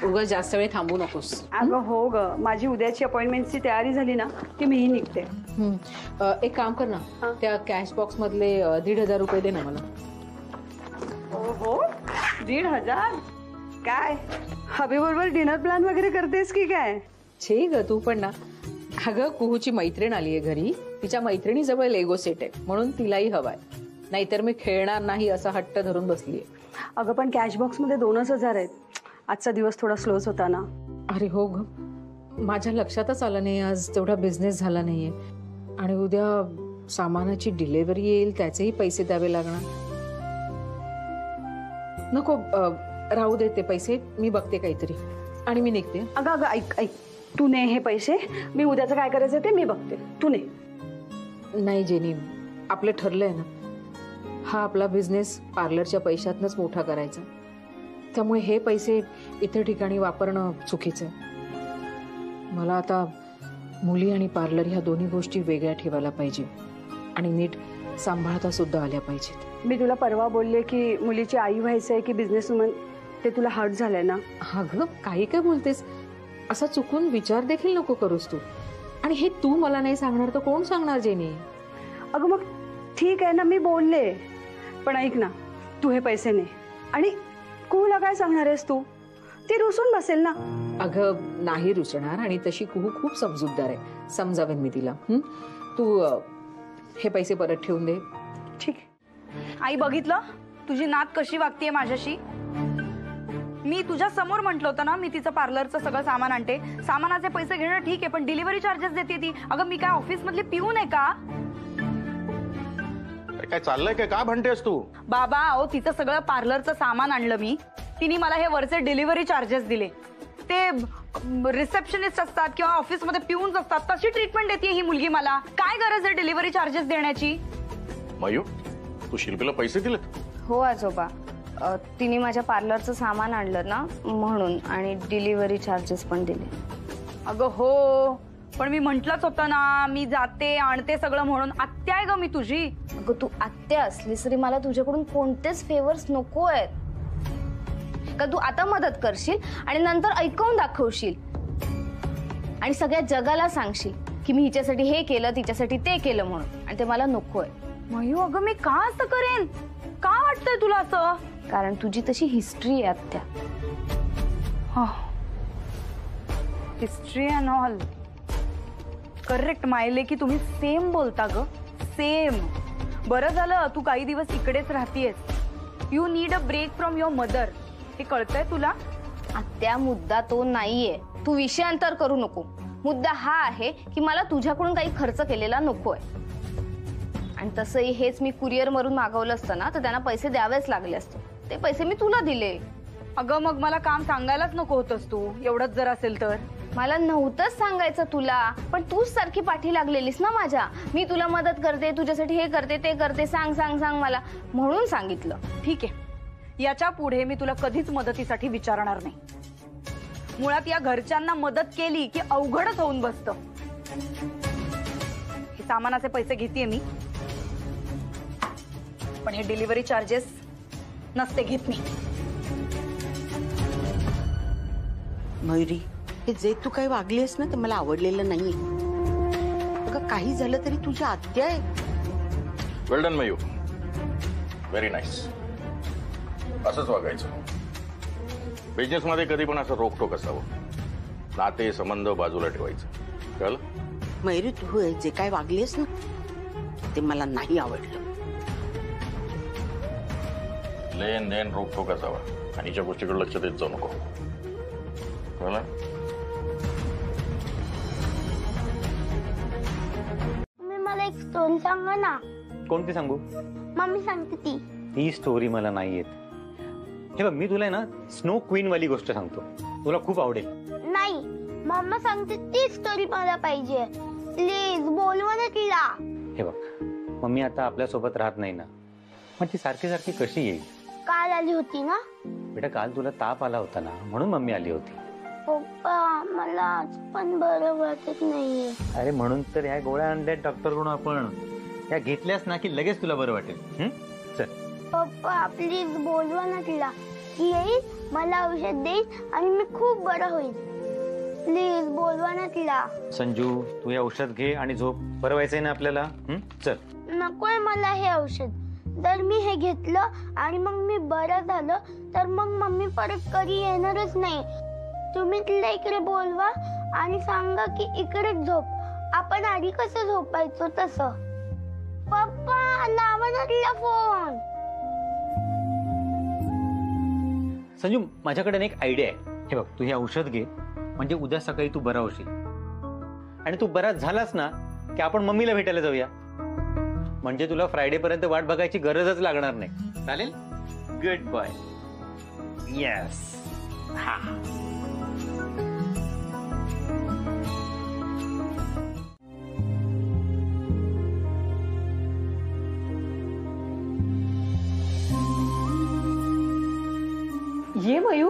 उगाच जास्त वेळ थांबू नकोस. अगं हो ग, माझी उद्याची अपॉइंटमेंटची तयारी झाली ना की मीही निघते. एक काम कर ना, त्या कॅश बॉक्स मधले 1,500 रुपये दे ना मला. हो, 1,500? काय हबीबरोबर डिनर प्लॅन वगैरे करतेस की काय? छे ग तू पण ना. अगं कुहूची मैत्रीण आली आहे घरी, तिच्या मैत्रिणीजवळ लेगो सेट आहे, म्हणून तिलाही हवाय. नाहीतर मी खेळणार नाही असा हट्ट धरून बसलीये. अगं पण कॅश बॉक्स मध्ये 2,000 आहेत. आजचा दिवस थोडा स्लोच होता ना. अरे हो ग, माझ्या लक्षातच आलं नाही आज तेवढा बिझनेस झाला नाहीये. आणि उद्या सामानाची डिलिव्हरी येईल, त्याचेही पैसे द्यावे लागणार. नको, राहू दे ते पैसे, मी बघते काहीतरी आणि मी निघते. अगं अगं ऐक ऐक, तू ने हे पैसे, मी उद्याचं काय करायचं ते मी बघते, तू ने. नाही जेनी, आपलं ठरलंय ना, हा आपला बिझनेस पार्लरच्या पैशातनच मोठा करायचा. त्यामुळे हे पैसे इतर ठिकाणी वापरणं चुकीचं आहे. मला आता मुली आणि पार्लर ह्या दोन्ही गोष्टी वेगळ्या ठेवायला पाहिजे आणि नीट सांभाळता सुद्धा आल्या पाहिजेत. मी तुला परवा बोलले की मुलीची आई व्हायचंय की बिझनेसवुमन, ते तुला हर्ट झालंय ना. अगं काही काय बोलतेस, असा चुकून विचार देखील नको करूस तू. आणि हे तू मला नाही सांगणार तर कोण सांगणार जेनी? अगं मग ठीक आहे ना, मी बोलले, पण ऐक ना, तू हे पैसे ने. आणि कुहूला काय सांगणार आहेस तू? ती रुसून बसेल ना. अगं नाही रुसणार, आणि तशी कुहू खूप समजूतदार आहे, समजावेन मी तिला. तू हे पैसे परत ठेवून दे. ठीक आहे. आई बघितलं तुझी नात कशी वागतीये माझ्याशी. मी तुझ्या समोर म्हटलं होतं ना, मी तिचं पार्लरचं सगळं सामान आणते, सामानाचे पैसे घेणं ठीक आहे, पण डिलिव्हरी चार्जेस देते ती. अगं मी काय ऑफिस मधली पिऊन आहे का? काय चाललंय काय, का म्हणतेस तू? बाबा अहो, तिचं सगळं पार्लरचं सामान आणलं मी, तिने मला हे वरचे डिलिव्हरी चार्जेस दिले. ते रिसेप्शनिस्ट असतात किंवा ऑफिस मध्ये पिऊन असतात, तशी ट्रीटमेंट देते ही मुलगी मला. काय गरज आहे डिलिव्हरी चार्जेस देण्याची? मयू, तू शिल्पीला पैसे दिलेत? हो आजोबा, तिने माझ्या पार्लरचं सामान आणलं ना म्हणून, आणि डिलिव्हरी चार्जेस पण दिले. अगं हो, पण मी म्हंटलच होतं ना, मी जाते आणते सगळं म्हणून. आत्या आहे ग मी तुझी. अगं तू आत्या असलीस तरी मला तुझ्याकडून कोणतेच फेवर्स नको आहेत का. तू आता मदत करशील आणि नंतर ऐकवून दाखवशील आणि सगळ्या जगाला सांगशील की मी हिच्यासाठी हे केलं, तिच्यासाठी ते केलं म्हणून, आणि ते मला नको आहे. मयू अगं मी का असं करेन? का वाटतंय तुला असं? कारण तुझी तशी हिस्ट्री आहे आत्या. हिस्ट्री अँड ऑल करेक्ट मायले की तुम्ही सेम बोलता ग, सेम. बरं झालं तू काही दिवस इकडेच राहतीयस. You need a break from your mother, हे कळतंय तुला? आत्या मुद्दा तो नाहीये, तू विषयांतर करू नको. मुद्दा हा आहे की मला तुझ्याकडून काही खर्च केलेला नकोय. आणि तसंही हेच मी कुरिअर मरून मागवलं असतं ना तर त्यांना पैसे द्यावेच लागले असते. ते पैसे मी तुला दिले. अगं मग मला काम सांगायलाच नको होतंस तू, एवढंच जर असेल तर. मला नव्हतंच सांगायचं तुला, पण तूच सारखी पाठी लागलेलीस ना माझ्या. मी तुला मदत करते, तुझ्यासाठी हे करते ते करते, सांग सांग सांग मला, म्हणून सांगितलं. ठीक आहे, याच्या पुढे मी तुला कधीच मदतीसाठी विचारणार नाही. मुळात या घरच्यांना मदत केली की अवघडच होऊन बसतं. हे सामानाचे पैसे घेतेय मी, पण हे डिलिव्हरी चार्जेस नसते घेत मी. मयुरी, हे जे तू काही वागलीस ना ते मला आवडलेलं नाही. अगं काही झालं तरी तुझी आत्या आहे. वेल डन मयूर, व्हेरी नाईस. असंच वागायचं. बिझनेस मध्ये कधी पण असं रोखटोक असावं. नाते संबंध बाजूला ठेवायचं, कळलं? मयुरी, तू जे काय वागलीस ना ते मला नाही आवडलं. लेन देन रोखटोक असावा आणि ज्या गोष्टीकडे लक्ष देत जाऊ नको, कळलं? तुम्ही मला एक स्टोरी सांगा ना. कोणती सांगू? मम्मी सांगते ती. ही स्टोरी मला नाही येत. हे बघ, मी तुला ना स्नो क्वीन वाली गोष्ट सांगतो, तुला खूप आवडेल. नाही, मम्मा सांगते ती स्टोरी मला पाहिजे. प्लीज बोलवा ना तिला. हे बघ, मम्मी आता आपल्या सोबत राहत नाही ना, मग ती सारखी सारखी कशी येईल? काल आली होती ना. बेटा, काल तुला ताप आला होता ना, म्हणून मम्मी आली होती. पप्पा, मला आज पण बरं वाटत नाहीये. अरे म्हणून तर ह्या गोळ्या आणल्यात डॉक्टरकडून आपण. या घेतल्यास ना की लगेच तुला बरं वाटेल. चल पप्पा, प्लीज बोलवा ना तिला. ती येईल, मला औषध देईल आणि मी खूप बरं होईल. प्लीज बोलवा ना तिला. संजू, तू हे औषध घे आणि झोप. बरं व्हायचंय ना आपल्याला. चल. नकोय मला हे औषध. जर मी हे घेतलं आणि मग मी बरं झालं तर मग मम्मी परत कधी येणारच नाही. तुम्ही तिला इकडे बोलवा आणि सांगा की इकडे झोप. आपण आधी कसं झोपायचो तसं. पप्पा, लावा ना तिला फोन. संजू, माझ्याकडे एक आयडिया आहे. हे बघ, तू हे औषध घे, म्हणजे उद्या सकाळी तू बरा होशील. आणि तू बरा झालास ना की आपण मम्मीला भेटायला जाऊया. म्हणजे तुला फ्रायडे पर्यंत वाट बघायची गरजच लागणार नाही. चालेल? Good boy. येस. हा. ये मयू.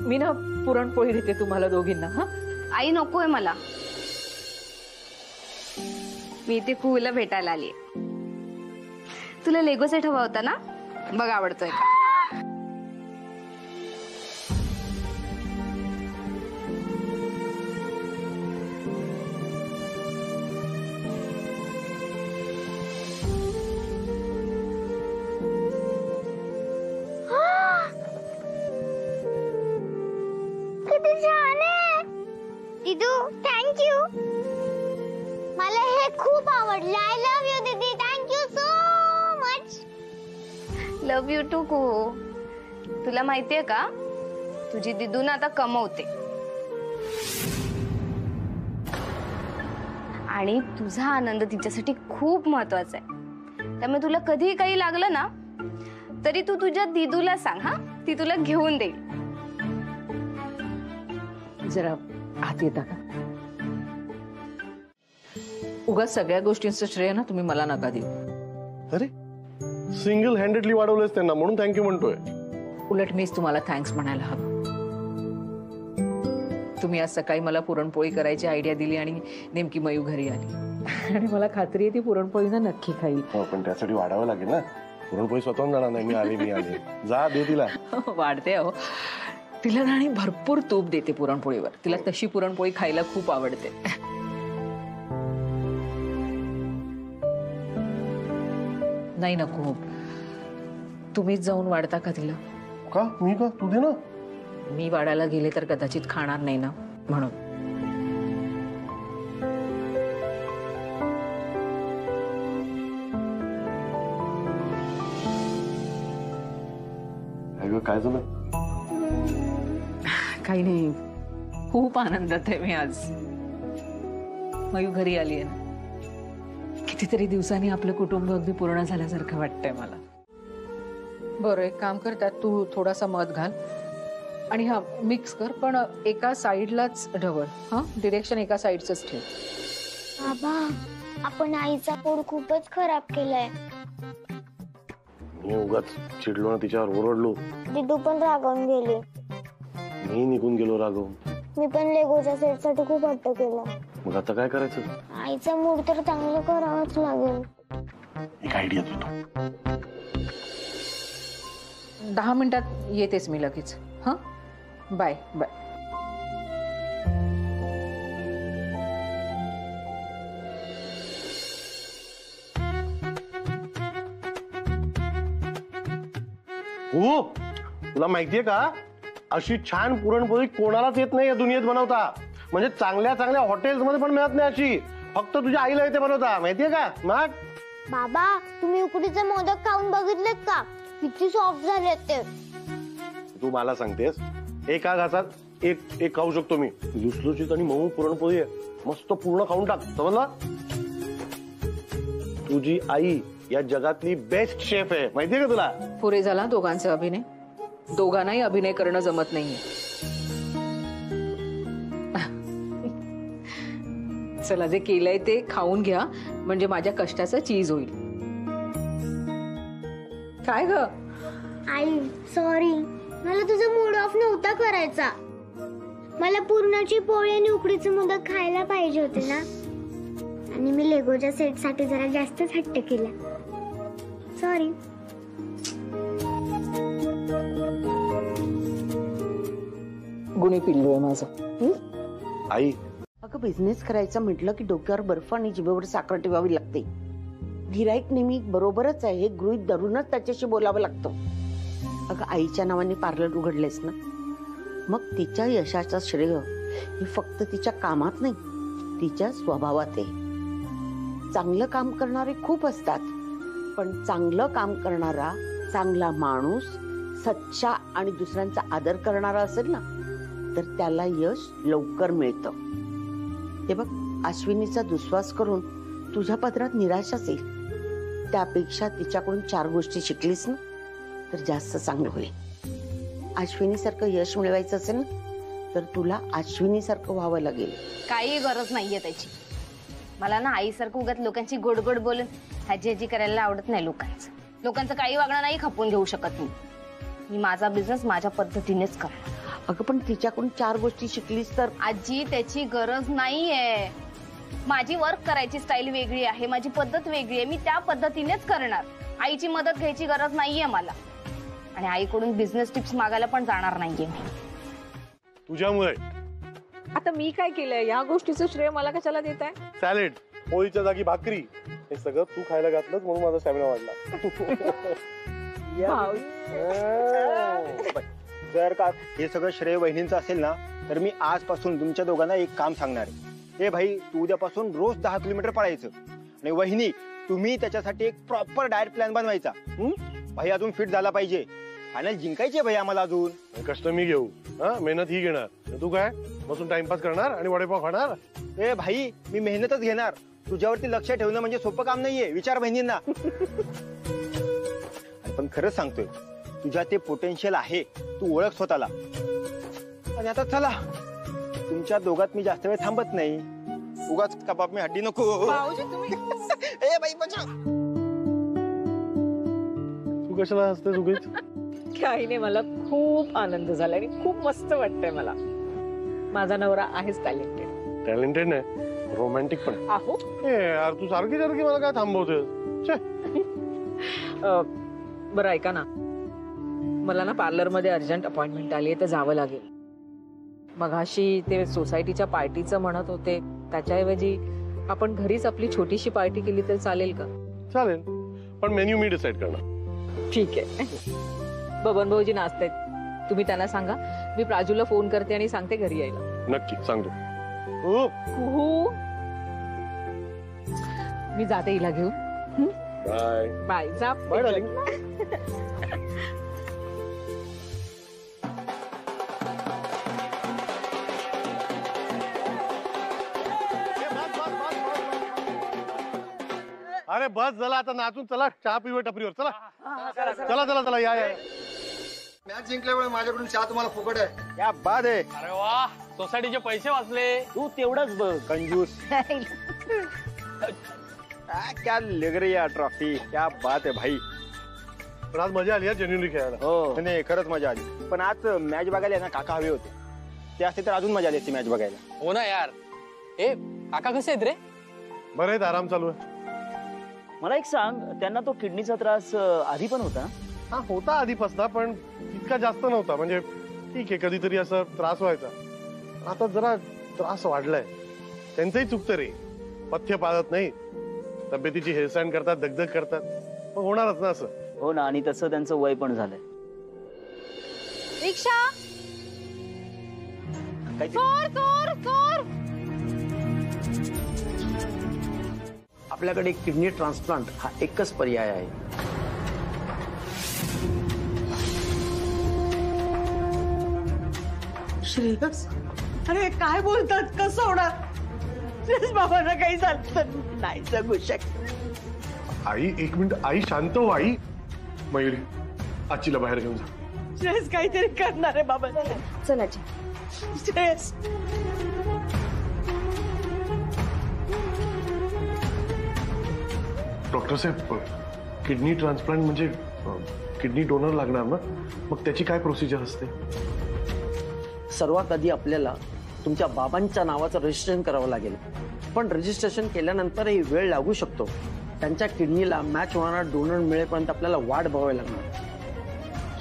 मी ना पुरणपोळी देते तुम्हाला दोघींना. हा, आई नकोय मला. मी इथे कुहूला भेटायला आली. तुला लेगो सेट हवा होता ना, बघ आवडतोय का? किती छान आहे. दीदू, थँक्यू. मला हे खूप आवडलं. आय लव्ह यू दीदी. Thank you so much. Love you too Kuhu. तुला माहितीये का, तुझी दिदू ना आता कमवते आणि तुझा आनंद तिच्यासाठी खूप महत्वाचा आहे. त्यामुळे तुला कधी काही लागलं ना तरी तू तुझ्या दिदूला सांग. हा, ती तुला घेऊन देईल. जरा आत येता का? उगाच सगळ्या गोष्टींचं श्रेय ना तुम्ही मला नका देऊ. अरे, सिंगल हँडेडली वाढवलंच त्यांना, म्हणून थँक्यू म्हणतोय. उलट मीच तुम्हाला थँक्स म्हणायला हवं. तुम्ही आज सकाळी मला पुरणपोळी करायची आयडिया दिली आणि नेमकी मयू घरी आली आणि मला खात्री आहे ती पुरणपोळी ना नक्की खाईल. पण त्यासाठी वाढावं लागेल ना. पुरणपोळी स्वतःहून जाणार नाही. मी आले. जा, दे तिला. वाढते अहो. तिला ना आणि भरपूर तूप देते पुरणपोळीवर. तिला तशी पुरणपोळी खायला खूप आवडते. नाही नको, तुम्हीच जाऊन वाढता का तिला? का? मी का? तू दे ना. मी वाढायला गेले तर कदाचित खाणार नाही ना, म्हणून. काय झालं? काही नाही, खूप आनंदात आहे मी आज. मयू घरी आली आहे ना, कितीतरी दिवसांनी आपलं कुटुंब अगदी पूर्ण झाल्यासारखं वाटतंय मला. बरं, एक काम कर, त्यात तू थोडासा मध घाल आणि हा मिक्स कर, पण एका साईडलाच ढवळ. हा, डिरेक्शन एका साईडच ठेव. बाबा, आपण आईचा पोट खूपच खराब केलाय. मी उगाच चिडलो ना तिच्यावर, ओरडलो. दिदू पण रागावून गेली. मी निघून गेलो रागवून. मी पण लेगोच्या सेटसाठी खूप हट्ट केला. मग आता काय करायचं? आईचा मूड तर चांगलं करावंच लागेल. एक आयडिया देतो. 10 मिनिटात येतेच मी लगेच. हा, बाय बाय. हो, तुला माहितीये का, अशी छान पुरणपोळी कोणालाच येत नाही या दुनियेत बनवता. म्हणजे चांगल्या चांगल्या हॉटेल्स मध्ये पण मिळत नाही अशी. फक्त तुझ्या आईला येते बनवता, माहितीये का? मग बाबा, तुम्ही उकडीचे मोदक खाऊन बघितलेत का? किती सॉफ्ट झालेत ते. तू मला सांगतेस एका घासात एक खाऊ शकतो मी. लुसलुशीत आणि मऊ पुरणपोळी आहे, मस्त पूर्ण खाऊन टाक. समजला? तुझी आई या जगातली बेस्ट शेफ आहे, माहितीये का तुला? पुरे झाला दोघांचा अभिनय. दोघांनाही अभिनय करणं जमत नाहीये. चला, जे केलंय ते खाऊन घ्या, म्हणजे माझ्या कष्टाचं चीज होईल. काय ग? आई सॉरी, मला तुझा मूड ऑफ नव्हता करायचा. मला पूर्णाची पोळी आणि उकडीचे मोदक खायला पाहिजे होते ना, आणि मी लेगोच्या सेटसाठी जरा जास्तच हट्ट केला. सॉरी. गुणी पिल्लू आहे माझं. आई, अगं बिझनेस करायचा म्हटलं की डोक्यावर बर्फ आणि जिभेवर साखर ठेवावी लागते. गिराईक नेहमी बरोबरच आहे हे गृहीत धरूनच त्याच्याशी बोलावं लागतं. अगं आईच्या नावाने पार्लर उघडलेस ना, मग तिच्या यशाचं श्रेय हे फक्त तिच्या कामात नाही, तिच्या स्वभावात आहे. चांगलं काम करणारे खूप असतात, पण चांगलं काम करणारा, चांगला माणूस, सच्चा आणि दुसऱ्यांचा आदर करणारा असेल ना, तर त्याला यश लवकर मिळतं. हे बघ, अश्विनीचा दुस्वास करून तुझ्या पदरात निराशाच येईल. त्यापेक्षा तिच्याकडून 4 गोष्टी शिकलीस ना, तर जास्त चांगलं होईल. अश्विनी सारखं यश मिळवायचं असेल ना, तर तुला अश्विनी सारखं व्हावं लागेल. काही गरज नाहीये त्याची. मला ना आईसारखं उगाच लोकांची गोड गोड बोलून हाजी हाजी करायला आवडत नाही. लोकांचं काही वागणं नाही खपवून घेऊ शकत मी माझा बिझनेस माझ्या पद्धतीनेच करणार. अगं पण तिच्याकडून 4 गोष्टी शिकलीस तर. आजी, त्याची गरज नाहीये. माझी वर्क करायची स्टाईल वेगळी आहे, माझी पद्धत वेगळी आहे, मी त्या पद्धतीनेच करणार. आईची मदत घ्यायची गरज नाहीये मला, आणि आईकडून बिझनेस टिप्स मागायला पण जाणार नाहीये मी. तुझ्यामुळे. आता मी काय केलंय? या गोष्टीचं श्रेय मला कशाला देत आहे? सॅलेड, पोळीच्या जागी भाकरी, हे सगळं तू खायला घातलंच म्हणून माझा स्टॅमिना वाढला. जर का हे सगळं श्रेय वहिनींचं असेल ना, तर मी आजपासून तुमच्या दोघांना एक काम सांगणार आहे. हे भाई, तू उद्यापासून रोज 10 किलोमीटर पळायचं, आणि वहिनी तुम्ही त्याच्यासाठी एक प्रॉपर डाएट प्लॅन बनवायचा. भाई अजून फिट झाला पाहिजे. फायनल जिंकायचे भाई आम्हाला अजून. कष्ट मी घेऊ, मेहनत ही घेणार. तू काय बसून टाइमपास करणार आणि वडेपाव खाणार? ए भाई, मी मेहनतच घेणार. तुझ्यावरती लक्ष ठेवणं म्हणजे सोपं काम नाहीये, विचार बहिणींना. पण खरंच सांगतोय, तुझ्या ते पोटेन्शियल आहे, तू ओळख स्वतःला. आणि आता चला, तुमच्या दोघात मी जास्त वेळ थांबत नाही. उगाच कबाब मी हड्डी नको. ए बाई बचा. तू कशाला हसतेस उगीच? काही नाही, मला खूप आनंद झाला आणि खूप मस्त वाटतंय मला. माझा नवरा आहेच टॅलेंटेड. टॅलेंटेड नाही, रोमॅन्टिक पण. आहो यार, तू सारखी मला काय थांबवते? बरं ऐका ना, मला ना पार्लर मध्ये अर्जंट अपॉइंटमेंट आली आहे, तर जावं लागेल. मगाशी ते सोसायटीच्या पार्टीचं म्हणत होते, त्याच्याऐवजी आपण घरीच आपली छोटीशी पार्टी केली तर चालेल का? चालेल, पण मेन्यू मी डिसाइड करणार. ठीक आहे. बबन भाऊजी नाचतायत, तुम्ही त्यांना सांगा. मी प्राजूला फोन करते आणि सांगते घरी यायला. नक्की सांगतो. मी जाते हिला घेऊन. Bye bye. जा बाय डार्लिंग. अरे बस झाला आता नाचून, चला चहा पिऊया टपरीवर. चला चला चला चला या. मॅच जिंकल्यामुळे माझ्याकडून चहा तुम्हाला फुकट आहे. क्या बात आहे. अरे वा, सोसायटीचे पैसे वाचले. तू तेवढंच बघ कंजूस. क्या लग रही है ट्रॉफी, क्या बात है भाई. पण आज मजा आली आहे जेन्युइनली खेळायला. हो नाही खरंच मजा आली. पण आज मॅच बघायला ना काका हवे होते. ते असते तर अजून मजा आली असती मॅच बघायला. हो ना यार. ए काका कसे आहेत रे? बरं आहेत, आराम चालू आहे. मला एक सांग, त्यांना तो किडनीचा त्रास आधी पण होता? हा होता आधीपासून, पण इतका जास्त नव्हता. म्हणजे ठीक आहे, कधीतरी असा त्रास व्हायचा. आता जरा त्रास वाढलाय. त्यांचंही चुकतं रे, पथ्य पाळत नाही, तब्येतीची हेळसांड करतात, दगदग करतात. मग होणारच ना असं. हो ना, आणि तसं त्यांचं वय पण झालंय. रिक्षा चोर चोर चोर. आपल्याकडे किडनी ट्रान्सप्लांट हा एकच पर्याय आहे. श्रेयस, अरे काय बोलतात, कसं होणार? श्रेयस बाबांना काही झालं तर नाही जगू शकत. आई एक मिनिट, आई शांत हो. आई मयुरी, आजीला बाहेर घेऊन जा. श्रेयस काहीतरी करणार आहे बाबा. चल आजी. श्रेयस डॉक्टर साहेब, किडनी ट्रान्सप्लांट म्हणजे किडनी डोनर लागणार ना? मग त्याची काय प्रोसिजर असते? सर्वात आधी आपल्याला तुमच्या बाबांच्या नावाचं रजिस्ट्रेशन करावं लागेल. पण रजिस्ट्रेशन केल्यानंतरही वेळ लागू शकतो. त्यांच्या किडनीला मॅच होणारा डोनर मिळेपर्यंत आपल्याला वाट बघावी लागणार.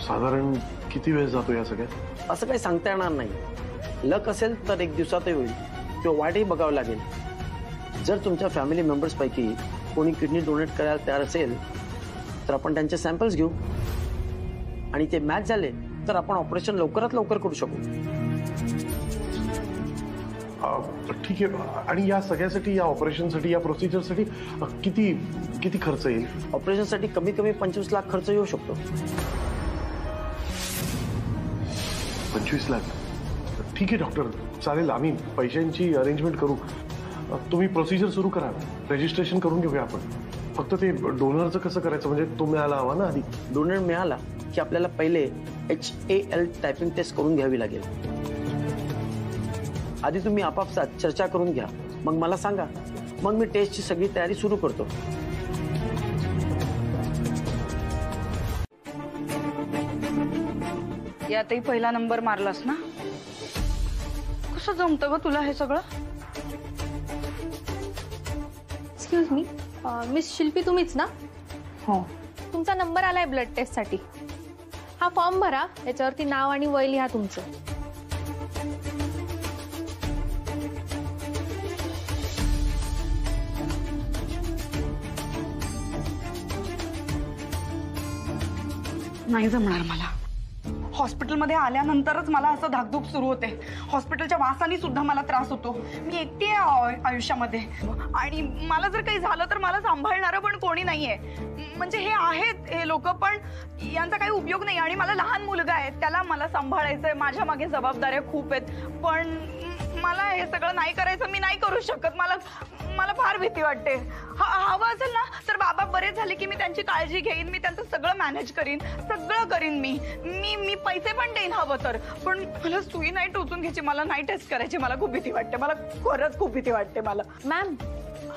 साधारण किती वेळ जातो या सगळ्यात? असं काही सांगता येणार नाही. लक असेल तर 1 दिवसातही होईल, किंवा वाटही बघावं लागेल. जर तुमच्या फॅमिली मेंबर्स पैकी कोणी किडनी डोनेट करायला तयार असेल तर आपण त्यांचे सॅम्पल्स घेऊ, आणि ते मॅच झाले तर आपण ऑपरेशन लवकरात लवकर करू शकू. ठीक आहे. आणि या सगळ्यासाठी, या ऑपरेशनसाठी, या प्रोसिजरसाठी किती किती खर्च येईल? ऑपरेशनसाठी कमीत कमी 25 लाख खर्च येऊ शकतो. 25 लाख? ठीक आहे डॉक्टर, चालेल. आम्ही पैशांची अरेंजमेंट करू. तुम्ही प्रोसिजर सुरू करा, रजिस्ट्रेशन करून घेऊया आपण. फक्त ते डोनरचं कसं करायचं, म्हणजे तो मिळाला हवा ना आधी. डोनर मिळाला की आपल्याला पहिले HAL टायपिंग टेस्ट करून घ्यावी लागेल. आधी तुम्ही आपापसात चर्चा करून घ्या, मग मला सांगा. मग मी टेस्टची सगळी तयारी सुरू करतो. यातही पहिला नंबर मारलास ना? कसं जमतं ग तुला हे सगळं? एक्सक्यूज मी, मिस शिल्पी तुम्हीच ना? हो. तुमचा नंबर आलाय ब्लड टेस्ट साठी. हा फॉर्म भरा, याच्यावरती नाव आणि वय लिहा तुमचं. नाही जमणार मला. हॉस्पिटलमध्ये आल्यानंतरच मला असं धाकधूक सुरू होते. हॉस्पिटलच्या वासाने सुद्धा मला त्रास होतो. मी एकटी आहे आयुष्यामध्ये, आणि मला जर काही झालं तर मला सांभाळणारं पण कोणी नाहीये. म्हणजे हे आहेत हे लोक, पण यांचा काही उपयोग नाही. आणि मला लहान मुलगा आहे, त्याला मला सांभाळायचंय. माझ्या मागे जबाबदाऱ्या खूप आहेत, पण मला हे सगळं नाही करायचं. मी नाही करू शकत. मला फार भीती वाटते. हवं असेल ना तर बाबा बरे झाले की मी त्यांची काळजी घेईन. मी त्यांचं सगळं मॅनेज करीन, सगळं करीन. मी पैसे पण देईन हवं तर. पण मला सुई नाही टोचून घ्यायची, मला नाही टेस्ट करायची. मला खूप भीती वाटते. मला खरंच खूप भीती वाटते मला. मॅम,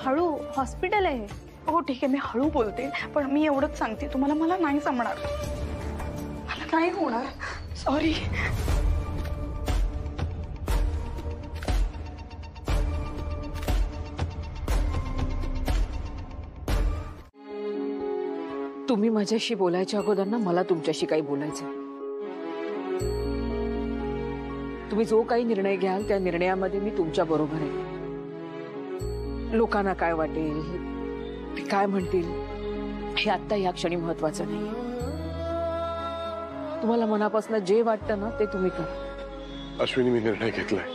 हळू, हॉस्पिटल आहे. हो ठीक आहे, मी हळू बोलते, पण मी एवढंच सांगते तुम्हाला, मला नाही जमणार. मला नाही होणार. सॉरी. तुम्ही माझ्याशी बोलायच्या अगोदर ना मला तुमच्याशी काही बोलायचं. तुम्ही जो काही निर्णय घ्याल त्या निर्णयामध्ये मी तुमच्या बरोबर आहे. लोकांना काय वाटेल, ते काय म्हणतील, हे आता या क्षणी महत्वाचं नाही. तुम्हाला मनापासून जे वाटतं ना ते तुम्ही करा. अश्विनी, मी निर्णय घेतलाय.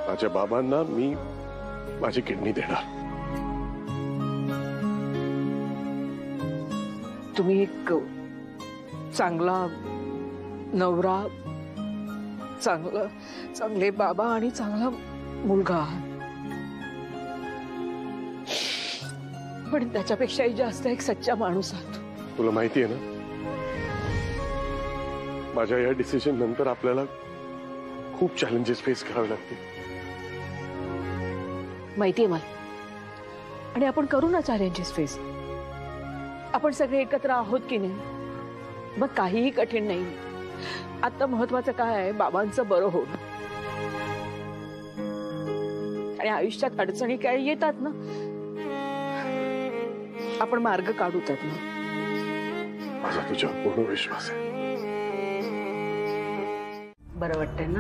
माझ्या बाबांना मी माझी किडनी देणार. तुम्ही एक चांगला नवरा, चांगले बाबा आणि चांगला मुलगा. पण त्याच्यापेक्षाही जास्त एक सच्चा माणूस आहात. तुला माहिती आहे ना, माझ्या या डिसिजन नंतर आपल्याला खूप चॅलेंजेस फेस करावे लागतील. माहितीये मला, आणि आपण करू ना चॅलेंजेस फेस. आपण सगळे एकत्र आहोत की नाही, मग काहीही कठीण नाही. आता महत्वाचं काय आहे, बाबांचं बरं होणं. आणि आयुष्यात अडचणी काय येतात ना, आपण मार्ग काढू त्यातनं. माझा तुझ्यावर पूर्ण विश्वास आहे. बरं वाटतंय ना?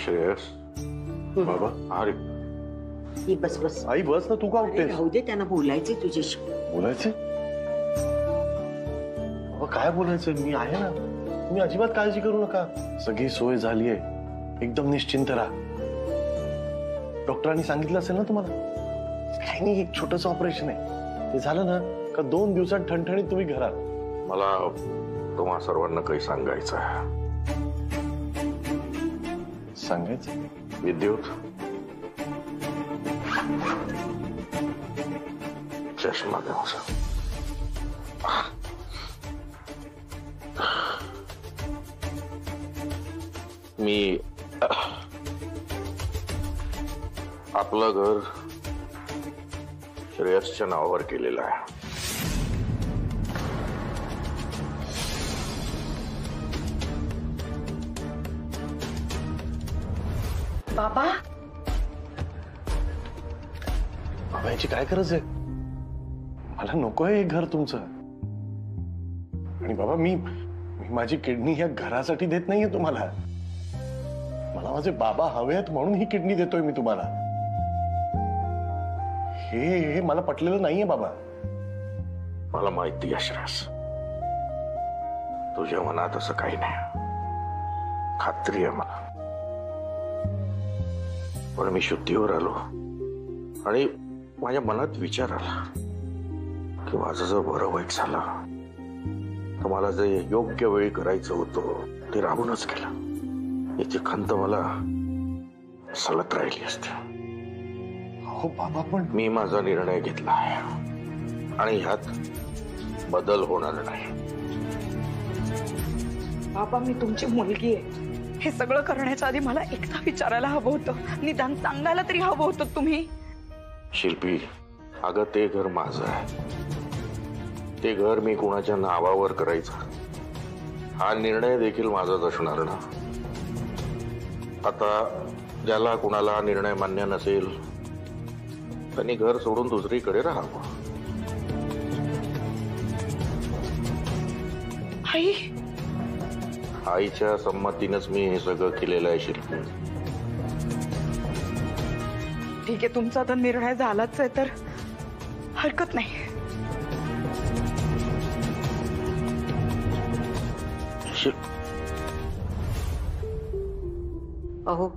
श्रेयस, बाबा, अरे ही बस बस. आई बस ना, तू का उठतेस? राहू दे, त्यांना बोलायचंय तुझ्याशी. बोलायचे? बाबा काय बोलायचं, मी आहे ना. तुम्ही अजिबात काळजी करू नका, सगळी सोय झाली आहे. एकदम निश्चिंत राहा. डॉक्टरांनी सांगितलं असेल ना तुम्हाला, काही नाही, एक छोटस ऑपरेशन आहे. ते झालं ना का 2 दिवसात ठणठणीत तुम्ही घरात. मला तुम्हा सर्वांना काही सांगायचं आहे. सांगायचं? विद्युत, चष्मा द्या माझा. मी आपलं घर श्रेयसच्या नावावर केलेलं आहे. बाबा, बाबा याची काय गरज आहे? मला नकोय हे घर तुमचं. आणि बाबा मी माझी किडनी ह्या घरासाठी देत नाहीये तुम्हाला. मला माझे बाबा हवेत म्हणून ही किडनी देतोय मी तुम्हाला. हे मला पटलेलं नाहीये बाबा. मला माहिती आहे श्रेयस, तुझ्या मनात असं काही नाही, खात्री आहे मला. पण मी शुद्धीवर आलो आणि माझ्या मनात विचार आला की माझं जर बरं वाईट झालं तर मला जे योग्य वेळी करायचं होतं ते राहूनच गेलं. याची खंत मला सलत राहिली असते. हो बाबा, पण मी माझा निर्णय घेतला आहे आणि ह्यात बदल होणार नाही. बाबा, मी तुमची मुलगी आहे. हे सगळं करण्याच्या आधी मला एकदा विचारायला हवं होतं, निदान सांगायला तरी हवं होतं तुम्ही. शिल्पी, अगं ते घर माझं आहे. ते घर मी कुणाच्या नावावर करायचं हा निर्णय देखील माझाच असणार ना. आता ज्याला कुणाला हा निर्णय मान्य नसेल त्यांनी घर सोडून दुसरीकडे राहावं. आई, आईच्या संमतीनंच मी हे सगळं केलेलं आहे शिल्पी. ठीक आहे, तुमचा तर निर्णय झालाच आहे तर हरकत नाही. अहो,